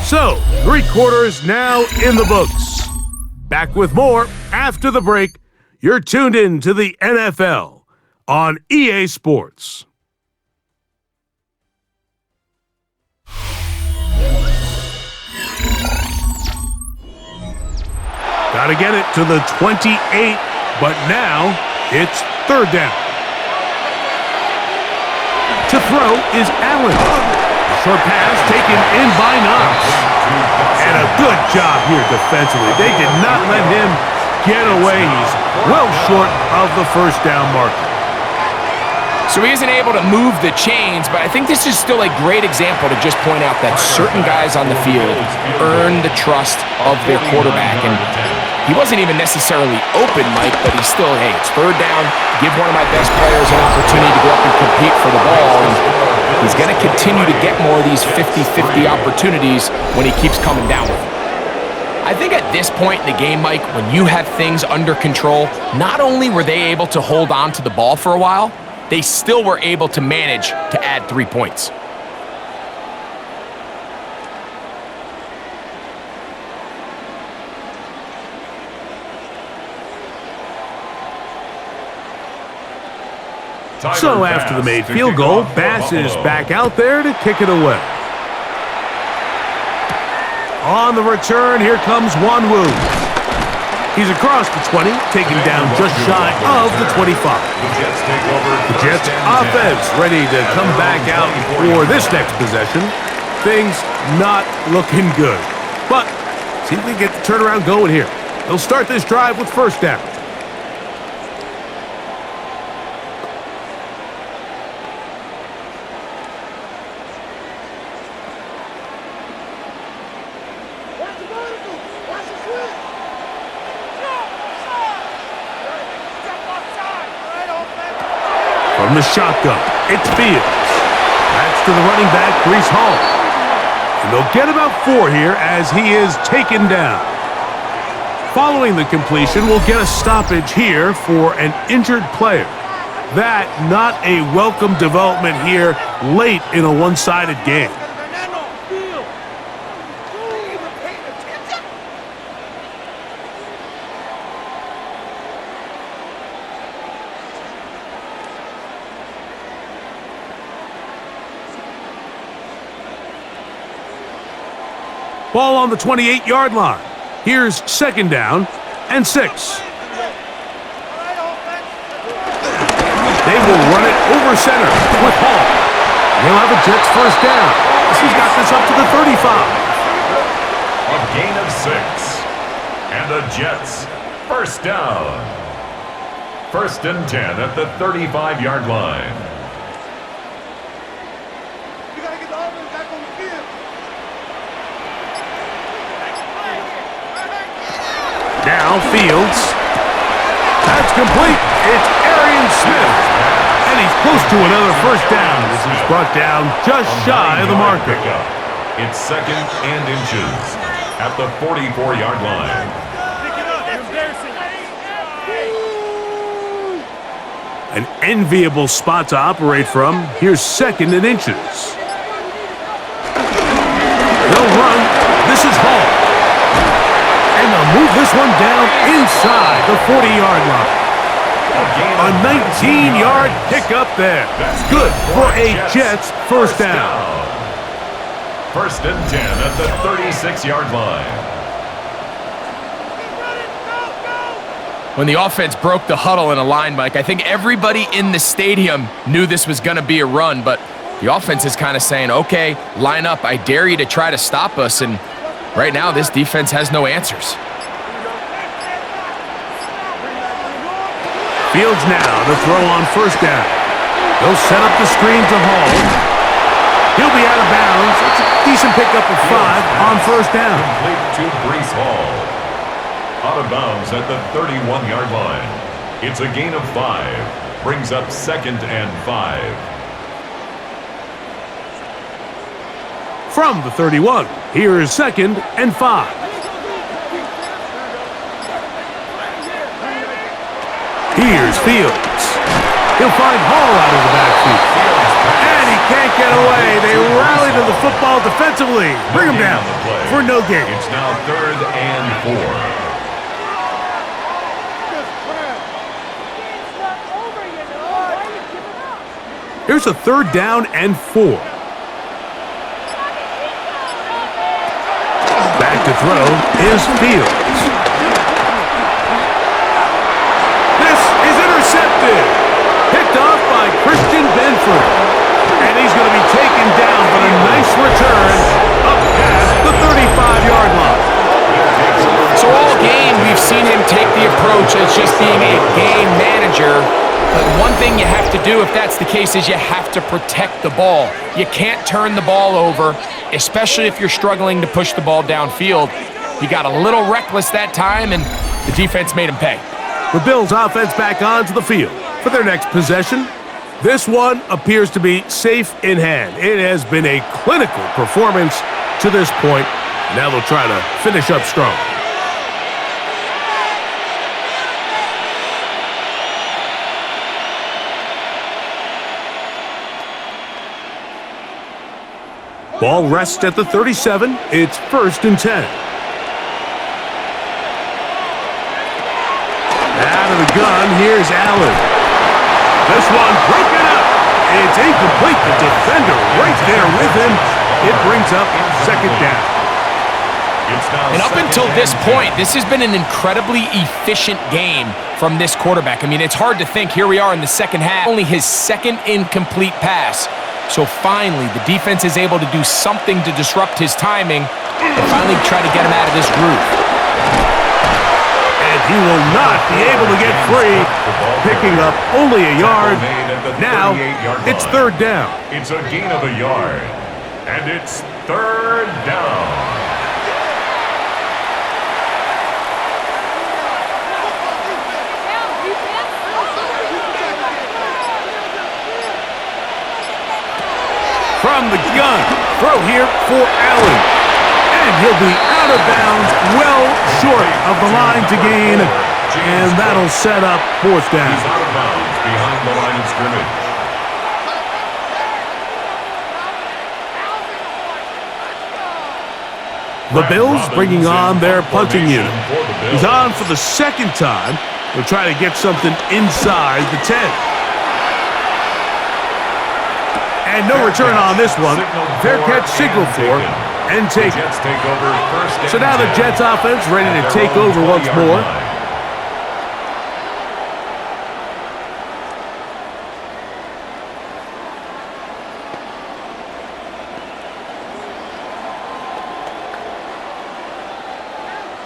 So, 3 quarters now in the books. Back with more after the break. You're tuned in to the NFL on EA Sports. Got to get it to the 28, but now it's third down. To throw is Allen. Short pass taken in by Knox. And a good job here defensively. They did not let him get away. He's well short of the first down marker. So he isn't able to move the chains, but I think this is still a great example to just point out that certain guys on the field earn the trust of their quarterback. And he wasn't even necessarily open, Mike, but he's still, hey, it's third down. Give one of my best players an opportunity to go up and compete for the ball. And he's going to continue to get more of these 50-50 opportunities when he keeps coming down with them. I think at this point in the game, Mike, when you have things under control, not only were they able to hold on to the ball for a while, they still were able to manage to add 3 points. So after the made field goal, Bass is back out there to kick it away. On the return, here comes Wanwu. He's across the 20, taken down just shy of the 25. The Jets offense ready to come back out for this next possession. Things not looking good. But see if they get the turnaround going here. They'll start this drive with first down. From the shotgun, it's Fields. That's to the running back, Breece Hall. And they'll get about 4 here as he is taken down. Following the completion, we'll get a stoppage here for an injured player. That not a welcome development here late in a one-sided game. Ball on the 28-yard line. Here's second down and 6. They will run it over center with Hall. He'll have a Jets first down. He's got this up to the 35. A gain of 6. And the Jets first down. 1st and 10 at the 35-yard line. Now Fields. That's complete. It's Arian Smith. And he's close to another first down. This is brought down just shy of the marker. It's 2nd and inches at the 44-yard line. An enviable spot to operate from. Here's 2nd and inches. They'll run. This is Hall. And they'll move this one down inside the 40-yard line. A 19-yard pickup there. Good for a Jets first down. 1st and 10 at the 36-yard line. When the offense broke the huddle in a line, Mike, I think everybody in the stadium knew this was going to be a run, but the offense is kind of saying, okay, line up. I dare you to try to stop us, and right now, this defense has no answers. Fields now to throw on first down. They'll set up the screen to Hall. He'll be out of bounds. It's a decent pickup of 5 on first down. Complete to Brees Hall. Out of bounds at the 31-yard line. It's a gain of 5. Brings up 2nd and 5. From the 31, here is 2nd and 5. Here's Fields. He'll find Hall out of the backfield. And he can't get away. They rally to the football defensively. Bring him down for no gain. It's now 3rd and 4. Here's a 3rd down and 4. Back to throw is Fields. This is intercepted. Picked off by Christian Benford. And he's going to be taken down, but a nice return up past the 35-yard line. So all game, we've seen him take the approach as just being a game manager. But one thing you have to do if that's the case is you have to protect the ball. You can't turn the ball over, especially if you're struggling to push the ball downfield. He got a little reckless that time, and the defense made him pay. The Bills offense back onto the field for their next possession. This one appears to be safe in hand. It has been a clinical performance to this point. Now they'll try to finish up strong. Ball rests at the 37. It's 1st and 10. Out of the gun, here's Allen. This one broken up. It's incomplete. The defender right there with him. It brings up 2nd down. And up until this point, this has been an incredibly efficient game from this quarterback. I mean, it's hard to think. Here we are in the second half. Only his 2nd incomplete pass. So finally, the defense is able to do something to disrupt his timing and finally try to get him out of this groove. And he will not be able to get free, picking up only a yard. Now, it's 3rd down. It's a gain of a yard. And it's 3rd down. From the gun, throw here for Allen. And he'll be out of bounds, well short of the line to gain. And that'll set up 4th down. He's out of bounds behind the line of scrimmage. The Bills bringing on their punting unit. He's on for the 2nd time. They'll try to get something inside the 10. And no return on this one. Fair catch signal for and take it. So now the Jets offense ready to take over once more.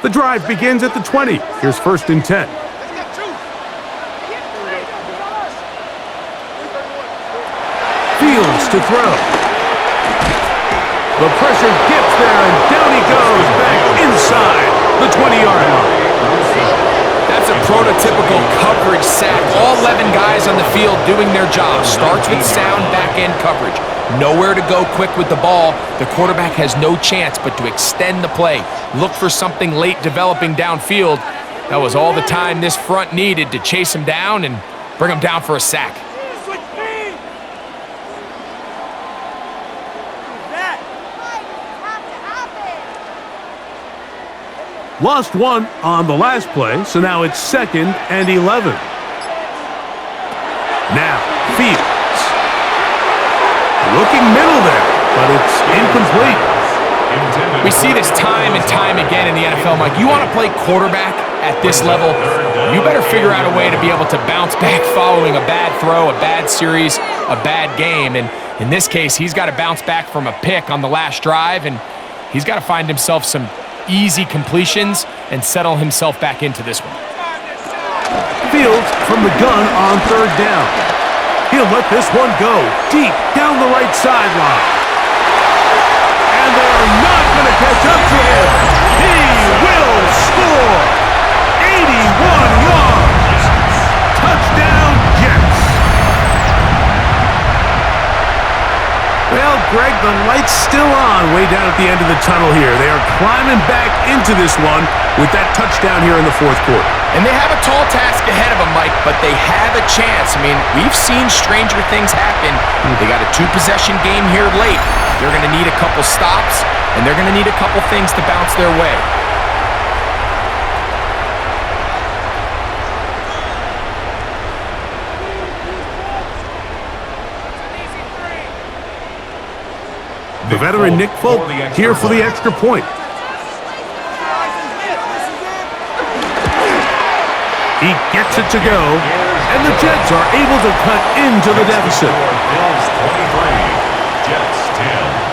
The drive begins at the 20. Here's 1st and 10. Fields to throw. The pressure gets there, and down he goes back inside the 20-yard line. That's a prototypical coverage sack. All 11 guys on the field doing their job. Starts with sound back-end coverage. Nowhere to go quick with the ball. The quarterback has no chance but to extend the play. Look for something late developing downfield. That was all the time this front needed to chase him down and bring him down for a sack. Lost one on the last play, so now it's 2nd and 11. Now, Fields. Looking middle there, but it's incomplete. We see this time and time again in the NFL, Mike. You want to play quarterback at this level, you better figure out a way to be able to bounce back following a bad throw, a bad series, a bad game. And in this case, he's got to bounce back from a pick on the last drive, and he's got to find himself some easy completions and settle himself back into this one. Fields from the gun on 3rd down. He'll let this one go deep down the right sideline. catch up to him. He will score. 81 yards. Touchdown, Jets. Well, Greg, the light's still on way down at the end of the tunnel here. They are climbing back into this one with that touchdown here in the fourth quarter. And they have a tall task ahead of them, Mike, but they have a chance. I mean, we've seen stranger things happen. They got a two-possession game here late. They're going to need a couple stops, and they're going to need a couple things to bounce their way. The veteran Nick Folk here for the extra point. He gets it to go, and the Jets are able to cut into the deficit. Bills 23, Jets 10.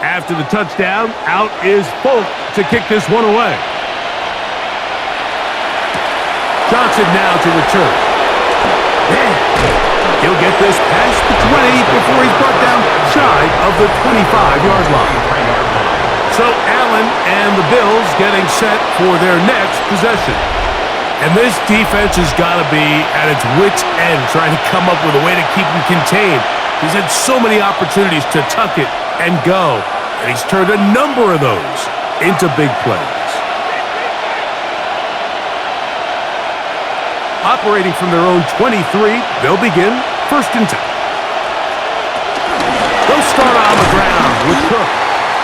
After the touchdown, out is Folk to kick this one away. Johnson now to return. He'll get this past the 20 before he's brought down shy of the 25-yard line. So Allen and the Bills getting set for their next possession. And this defense has got to be at its wits' end trying to come up with a way to keep him contained. He's had so many opportunities to tuck it and go. And he's turned a number of those into big plays. Operating from their own 23, they'll begin first and 10. They'll start on the ground with Cook.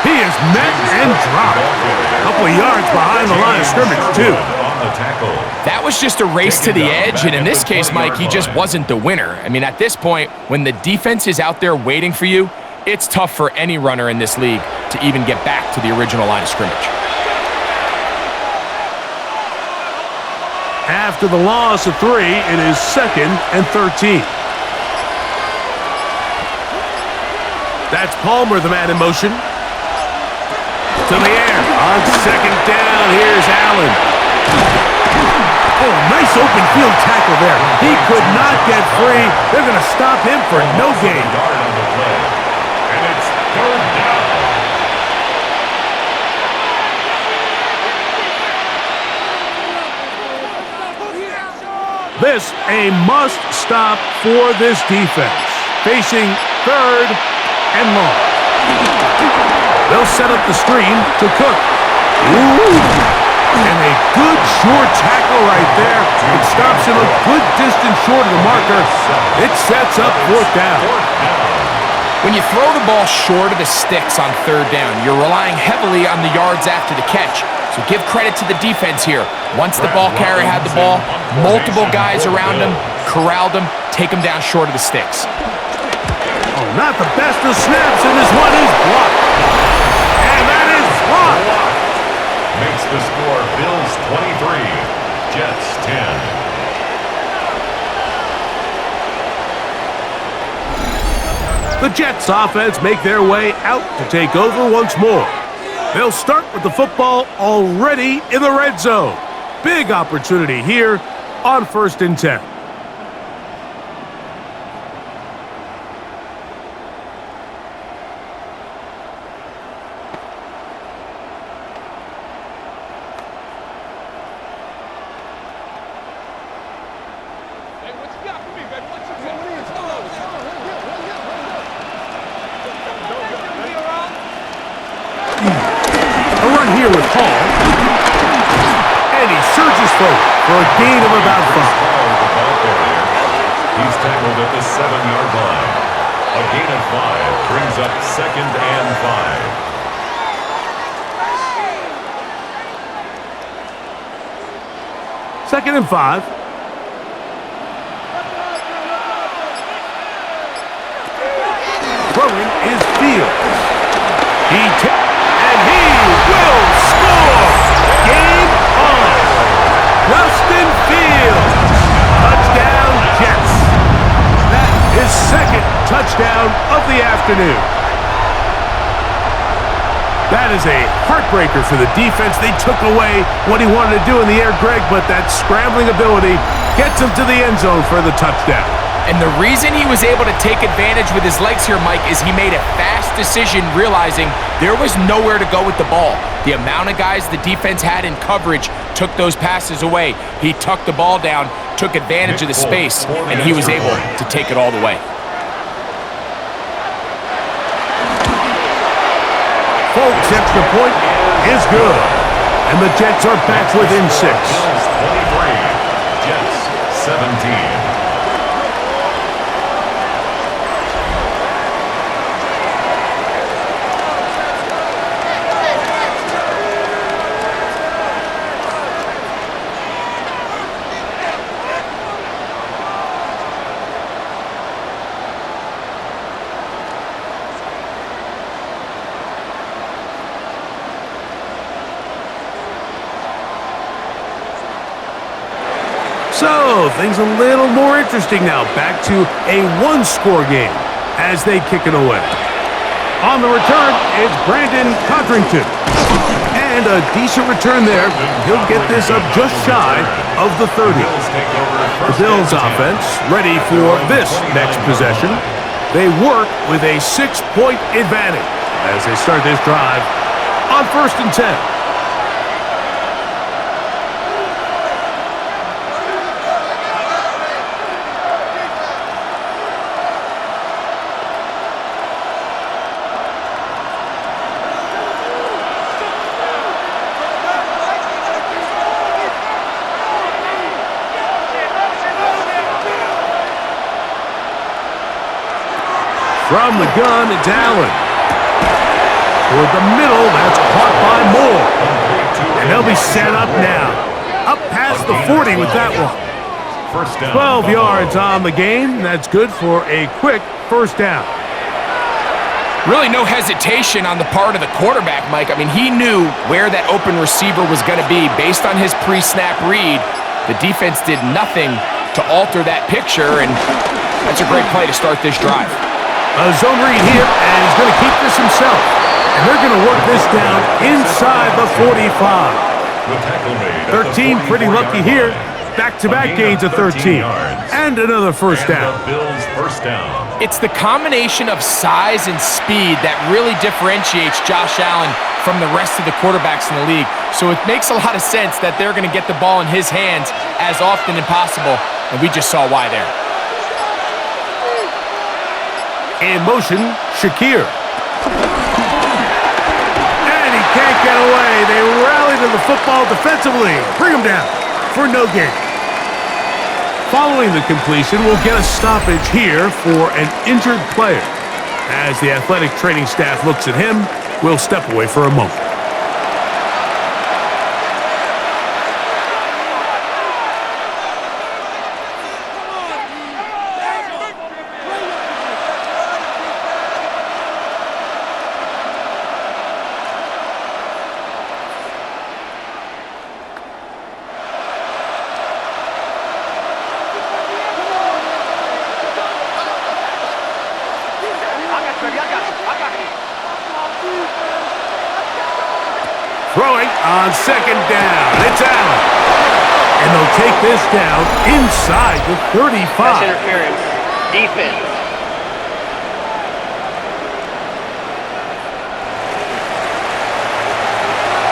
He is met and dropped. A couple of yards behind the line of scrimmage, too. That was just a race to the edge, and in this case, Mike, he just wasn't the winner. I mean, at this point, when the defense is out there waiting for you, it's tough for any runner in this league to even get back to the original line of scrimmage. After the loss of 3, it is 2nd and 13. That's Palmer, the man in motion. To the air. On 2nd down, here's Allen. Oh, nice open field tackle there. He could not get free. They're going to stop him for no gain. And it's 3rd down. This a must stop for this defense. Facing 3rd and long. They'll set up the screen to Cook. Ooh. And a good short tackle right there. It stops him a good distance short of the marker. It sets up 4th down. When you throw the ball short of the sticks on 3rd down, you're relying heavily on the yards after the catch. So give credit to the defense here. Once the ball carrier had the ball, multiple guys around him, corralled him, take him down short of the sticks. Oh, not the best of snaps, and this one is blocked. And that is blocked. Makes the score Bills 23, Jets 10. The Jets offense make their way out to take over once more. They'll start with the football already in the red zone. Big opportunity here on 1st and 10. Here with Hall, and he surges forward for a gain of about 5. He's tackled at the 7-yard line. A gain of 5 brings up 2nd and 5. 2nd and 5. Throwing is Fields. And he will score! afternoon. That is a heartbreaker for the defense. They took away what he wanted to do in the air, Greg, but that scrambling ability gets him to the end zone for the touchdown. And the reason he was able to take advantage with his legs here, Mike, is he made a fast decision realizing there was nowhere to go with the ball. The amount of guys the defense had in coverage took those passes away. He tucked the ball down, took advantage of the space, and he was able to take it all the way. Folks, extra point is good. And the Jets are back within 6. Bills 23, Jets 17. So, things a little more interesting now. Back to a one-score game as they kick it away. On the return, it's Brandon Codrington. And a decent return there. He'll get this up just shy of the 30. The Bills offense ready for this next possession. They work with a 6-point advantage as they start this drive on 1st and 10. From the gun, it's Allen. Toward the middle, that's caught by Moore. And they'll be set up now. Up past the 40 with that one. 12 yards on the game. That's good for a quick first down. Really no hesitation on the part of the quarterback, Mike. I mean, he knew where that open receiver was going to be based on his pre-snap read. The defense did nothing to alter that picture, and that's a great play to start this drive. A zone read here, and he's going to keep this himself. And they're going to work this down inside the 45. 13, pretty lucky here. Back-to-back gains of 13. And another first down. Bills first down. It's the combination of size and speed that really differentiates Josh Allen from the rest of the quarterbacks in the league. So it makes a lot of sense that they're going to get the ball in his hands as often as possible, and we just saw why there. In motion, Shakir. And he can't get away. They rally to the football defensively. Bring him down for no gain. Following the completion, we'll get a stoppage here for an injured player. As the athletic training staff looks at him, we'll step away for a moment. Throwing on second down. It's Allen. And they'll take this down inside the 35. Pass interference. Defense.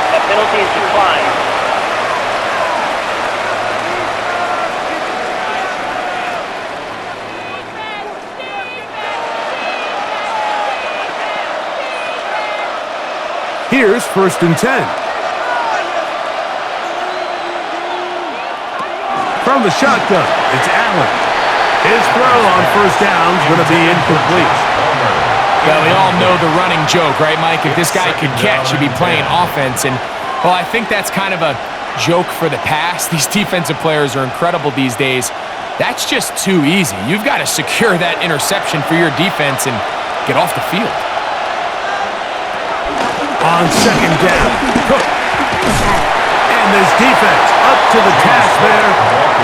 A penalty is declined. Here's 1st and 10. From the shotgun, it's Allen. His throw on first down is going to be incomplete. Yeah, we all know the running joke, right, Mike? If this guy could catch, he'd be playing offense. And, well, I think that's kind of a joke for the past. These defensive players are incredible these days. That's just too easy. You've got to secure that interception for your defense and get off the field. On second down, Cook. And this defense up to the task there.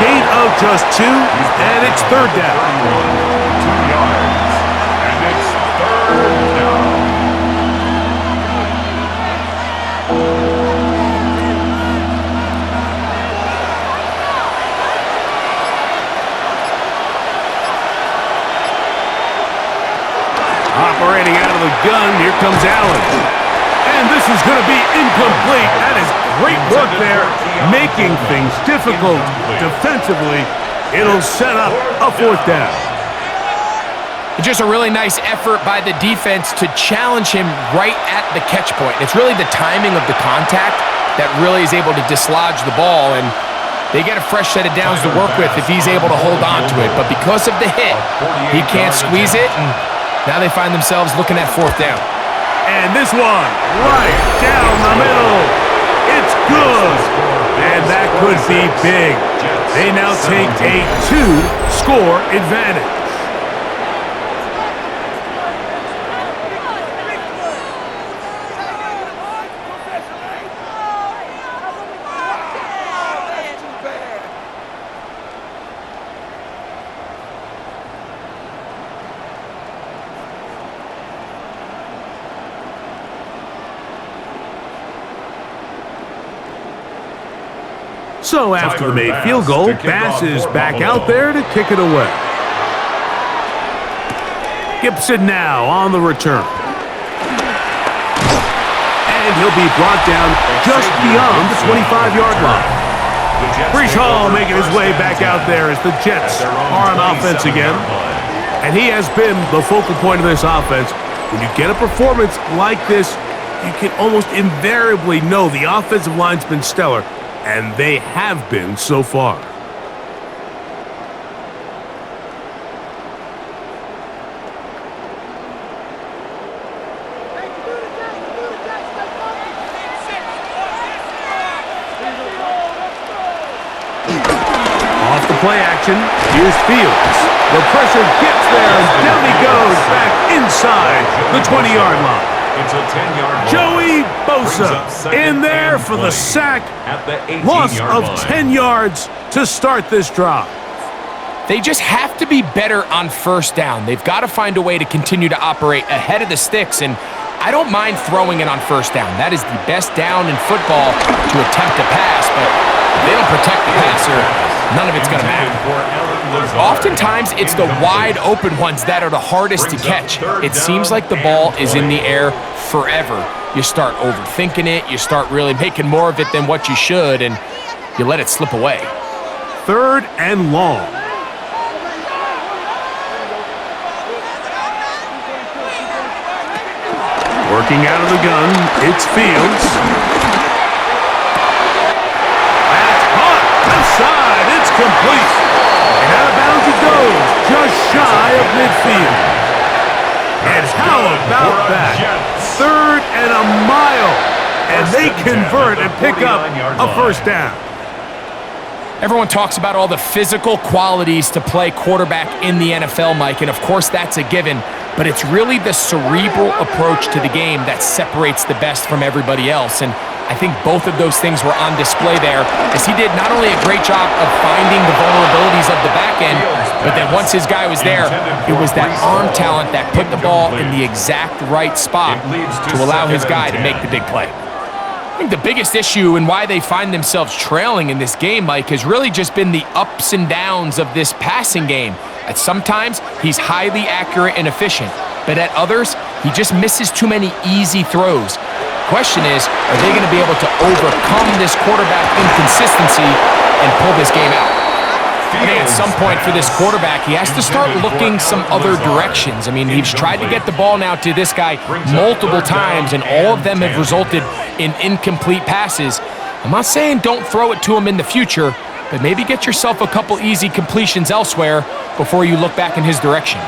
Gain of just 2, and it's 3rd down. 2 yards, and it's 3rd Operating out of the gun, here comes Allen. And this is going to be incomplete. That is great work there, making things difficult defensively. It'll set up a fourth down. Just a really nice effort by the defense to challenge him right at the catch point. It's really the timing of the contact that really is able to dislodge the ball, and they get a fresh set of downs to work with if he's able to hold on to it. But because of the hit, he can't squeeze it, and now they find themselves looking at fourth down. And this one, right down the middle. It's good. And that could be big. They now take a 2-score advantage. So after the made field goal, Bass is back out there to kick it away. Gibson now on the return. And he'll be brought down just beyond the 25-yard line. Breece Hall making his way back out there as the Jets are on offense again. And he has been the focal point of this offense. When you get a performance like this, you can almost invariably know the offensive line's been stellar. And they have been so far. Off the play action, here's Fields. The pressure gets there, and down he goes back inside the 20-yard line. It's a 10-yard Joey Bosa in there for the sack. Loss of 10 yards to start this drive. They just have to be better on first down. They've got to find a way to continue to operate ahead of the sticks, and I don't mind throwing it on first down. That is the best down in football to attempt a pass, but if they don't protect the passer, none of it's going to matter. Oftentimes, it's the wide open ones that are the hardest to catch. It seems like the ball is in the air forever. You start overthinking it, you start really making more of it than what you should, and you let it slip away. 3rd and long. Working out of the gun, it's Fields. That's caught. Left side, it's complete. And out of bounds it goes, just shy of midfield. And how about that? 3rd and a mile. And they convert and pick up a first down. Everyone talks about all the physical qualities to play quarterback in the NFL, Mike, and of course that's a given, but it's really the cerebral approach to the game that separates the best from everybody else, and I think both of those things were on display there, as he did not only a great job of finding the vulnerabilities of the back end, but then once his guy was there, it was that arm talent that put the ball in the exact right spot to allow his guy to make the big play. I think the biggest issue and why they find themselves trailing in this game, Mike, has really just been the ups and downs of this passing game. At sometimes, he's highly accurate and efficient, but at others, he just misses too many easy throws. Question is, are they going to be able to overcome this quarterback inconsistency and pull this game out? I think at some point for this quarterback, he has to start looking some other directions. I mean, he's tried to get the ball now to this guy multiple times, and all of them have resulted in incomplete passes. I'm not saying don't throw it to him in the future, but maybe get yourself a couple easy completions elsewhere before you look back in his direction.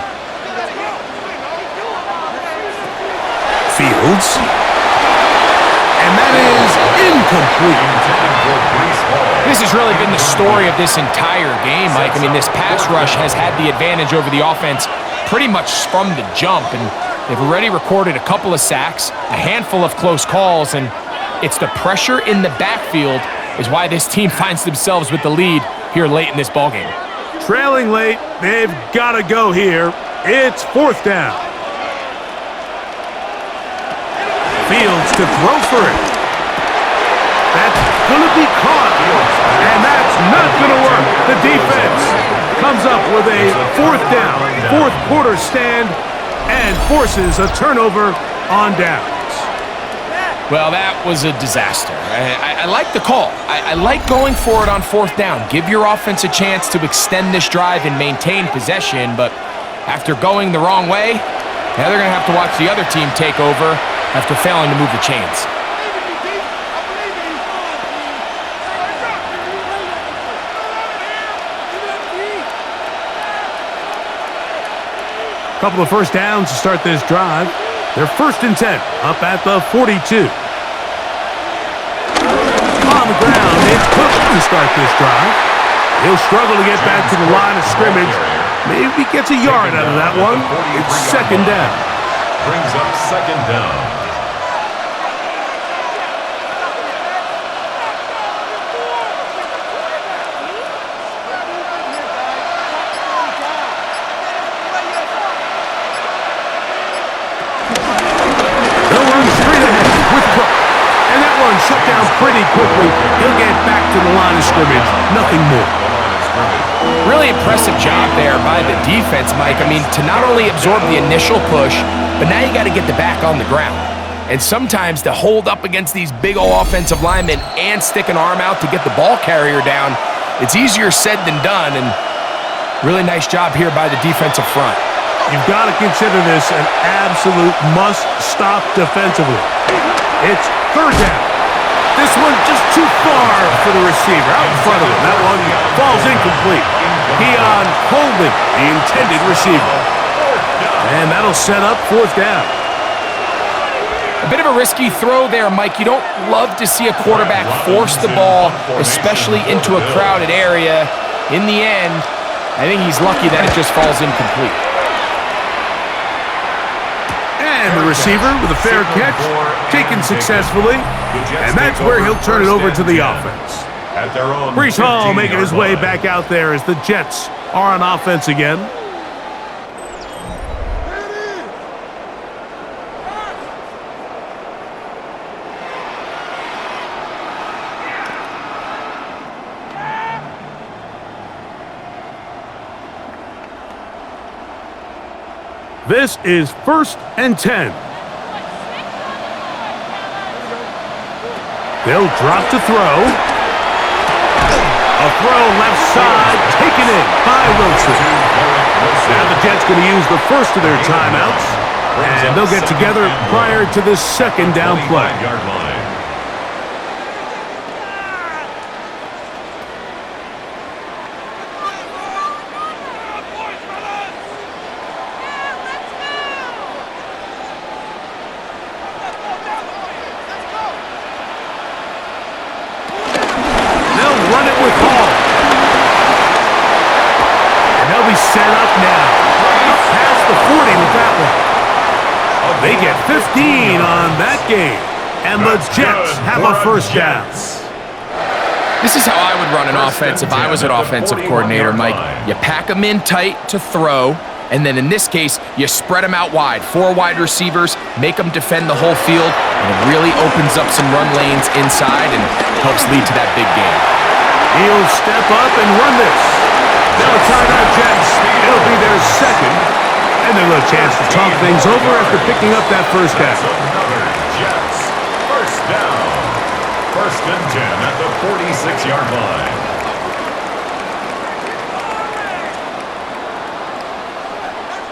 Fields. And that is incomplete. This has really been the story of this entire game, Mike. I mean, this pass rush has had the advantage over the offense pretty much from the jump, and they've already recorded a couple of sacks, a handful of close calls, and it's the pressure in the backfield is why this team finds themselves with the lead here late in this ballgame. Trailing late, they've got to go here. It's 4th down. Fields to throw for it. going to be caught. And that's not going to work. The defense comes up with a fourth down, fourth quarter stand, and forces a turnover on downs. Well, that was a disaster. I like the call. I like going for it on fourth down. Give your offense a chance to extend this drive and maintain possession, but after going the wrong way, now they're going to have to watch the other team take over after failing to move the chains. Couple of first downs to start this drive. They're 1st and 10, up at the 42. On the ground, it's Cook to start this drive. He'll struggle to get back to the line of scrimmage. Maybe gets a yard out of that one. It's 2nd down. Brings up 2nd down. Shut down pretty quickly. He'll get back to the line of scrimmage. Nothing more. Really impressive job there by the defense, Mike. I mean, to not only absorb the initial push, but now you got to get the back on the ground. And sometimes to hold up against these big old offensive linemen and stick an arm out to get the ball carrier down, it's easier said than done. And really nice job here by the defensive front. You've got to consider this an absolute must-stop defensively. It's 3rd down. This one just too far for the receiver, out in front of him. That one falls incomplete. Keon holding the intended receiver. And that'll set up 4th down. A bit of a risky throw there, Mike. You don't love to see a quarterback force the ball, especially into a crowded area. In the end, I think he's lucky that it just falls incomplete. And the receiver with a fair catch, taken successfully, and that's where he'll turn it over to the offense. Breece Hall making his way back out there as the Jets are on offense again. This is 1st and 10. They'll drop to throw. A throw left side, taken in by Wilson. Now the Jets going to use the first of their timeouts, and they'll get together prior to this 2nd down play. Set up now. Past the 40 with that one. They get 15 on that game. And the Jets have a 1st down. This is how I would run an offense if I was an offensive coordinator, Mike. You pack them in tight to throw, and then in this case, you spread them out wide. 4 wide receivers, make them defend the whole field, and it really opens up some run lanes inside and helps lead to that big game. He'll step up and run this. Now a timeout, Jets. It'll be their 2nd, and they'll have a chance to talk things over after picking up that 1st down. Jets, 1st down. 1st and 10 at the 46-yard line.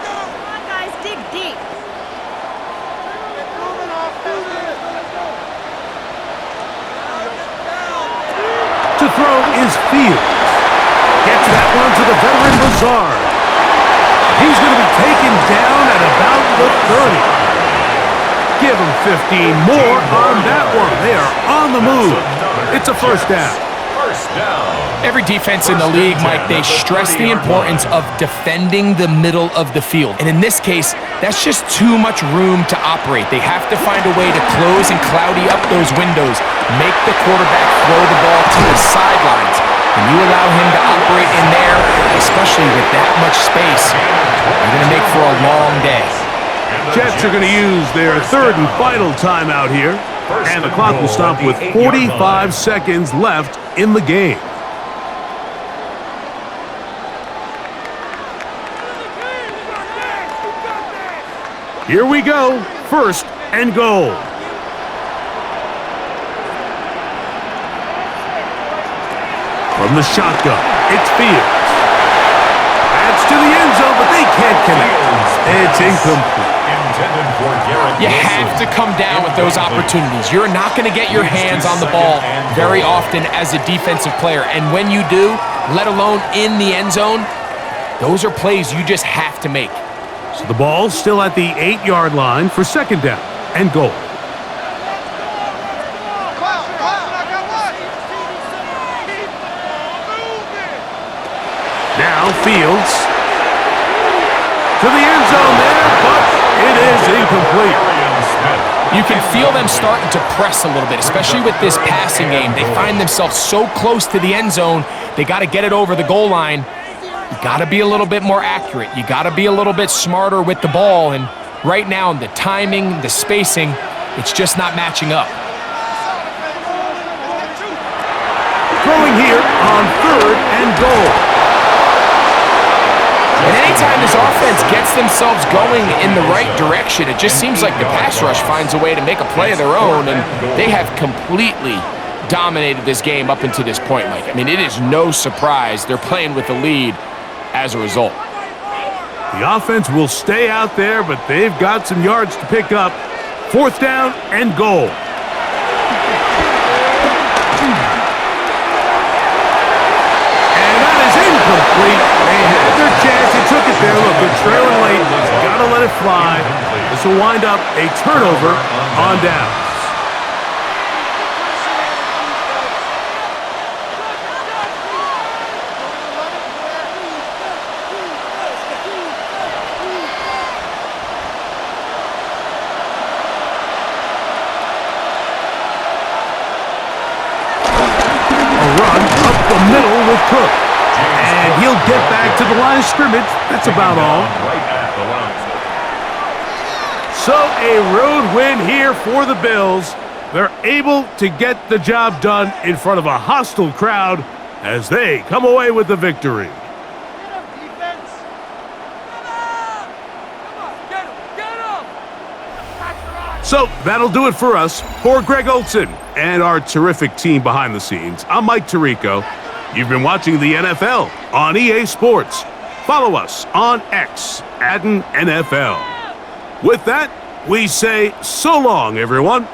Come on, guys, dig deep. To throw is Fields. Gets that one to the veteran Lazard. He's going to be taken down at about the 30. Give him 15 more on that one. They are on the move. It's a 1st down. Every defense in the league, Mike, they stress the importance of defending the middle of the field. And in this case, that's just too much room to operate. They have to find a way to close and cloudy up those windows, make the quarterback throw the ball to the sidelines. And you allow him to operate in there, especially with that much space, you're going to make for a long day. Jets are going to use their 3rd and final timeout here. And the clock will stop with 45 seconds left in the game. Here we go. First and goal. From the shotgun, it's Fields. That's to the end zone, but they can't connect. It's incomplete. You have to come down with those opportunities. You're not going to get your hands on the ball very often as a defensive player. And when you do, let alone in the end zone, those are plays you just have to make. So the ball's still at the 8-yard line for second down and goal. Now Fields to the end zone there, but it is incomplete. You can feel them starting to press a little bit, especially with this passing game. They find themselves so close to the end zone, they got to get it over the goal line. You got to be a little bit more accurate. You got to be a little bit smarter with the ball, and right now, the timing, the spacing, it's just not matching up. Throwing here on third and goal. And anytime this offense gets themselves going in the right direction, it just seems like the pass rush finds a way to make a play of their own, and they have completely dominated this game up until this point, Mike. I mean, it is no surprise they're playing with the lead as a result. The offense will stay out there, but they've got some yards to pick up. Fourth down and goal. And that is incomplete. They had their chance. They took it there. Look, they're trailing late. Got to let it fly. This will wind up a turnover on downs. Cook. And he'll get back to the line of scrimmage. That's about all. So a road win here for the Bills. They're able to get the job done in front of a hostile crowd as they come away with the victory. So that'll do it for us. For Greg Olson and our terrific team behind the scenes, I'm Mike Tirico. You've been watching the NFL on EA Sports. Follow us on X, Madden NFL. With that, we say so long, everyone.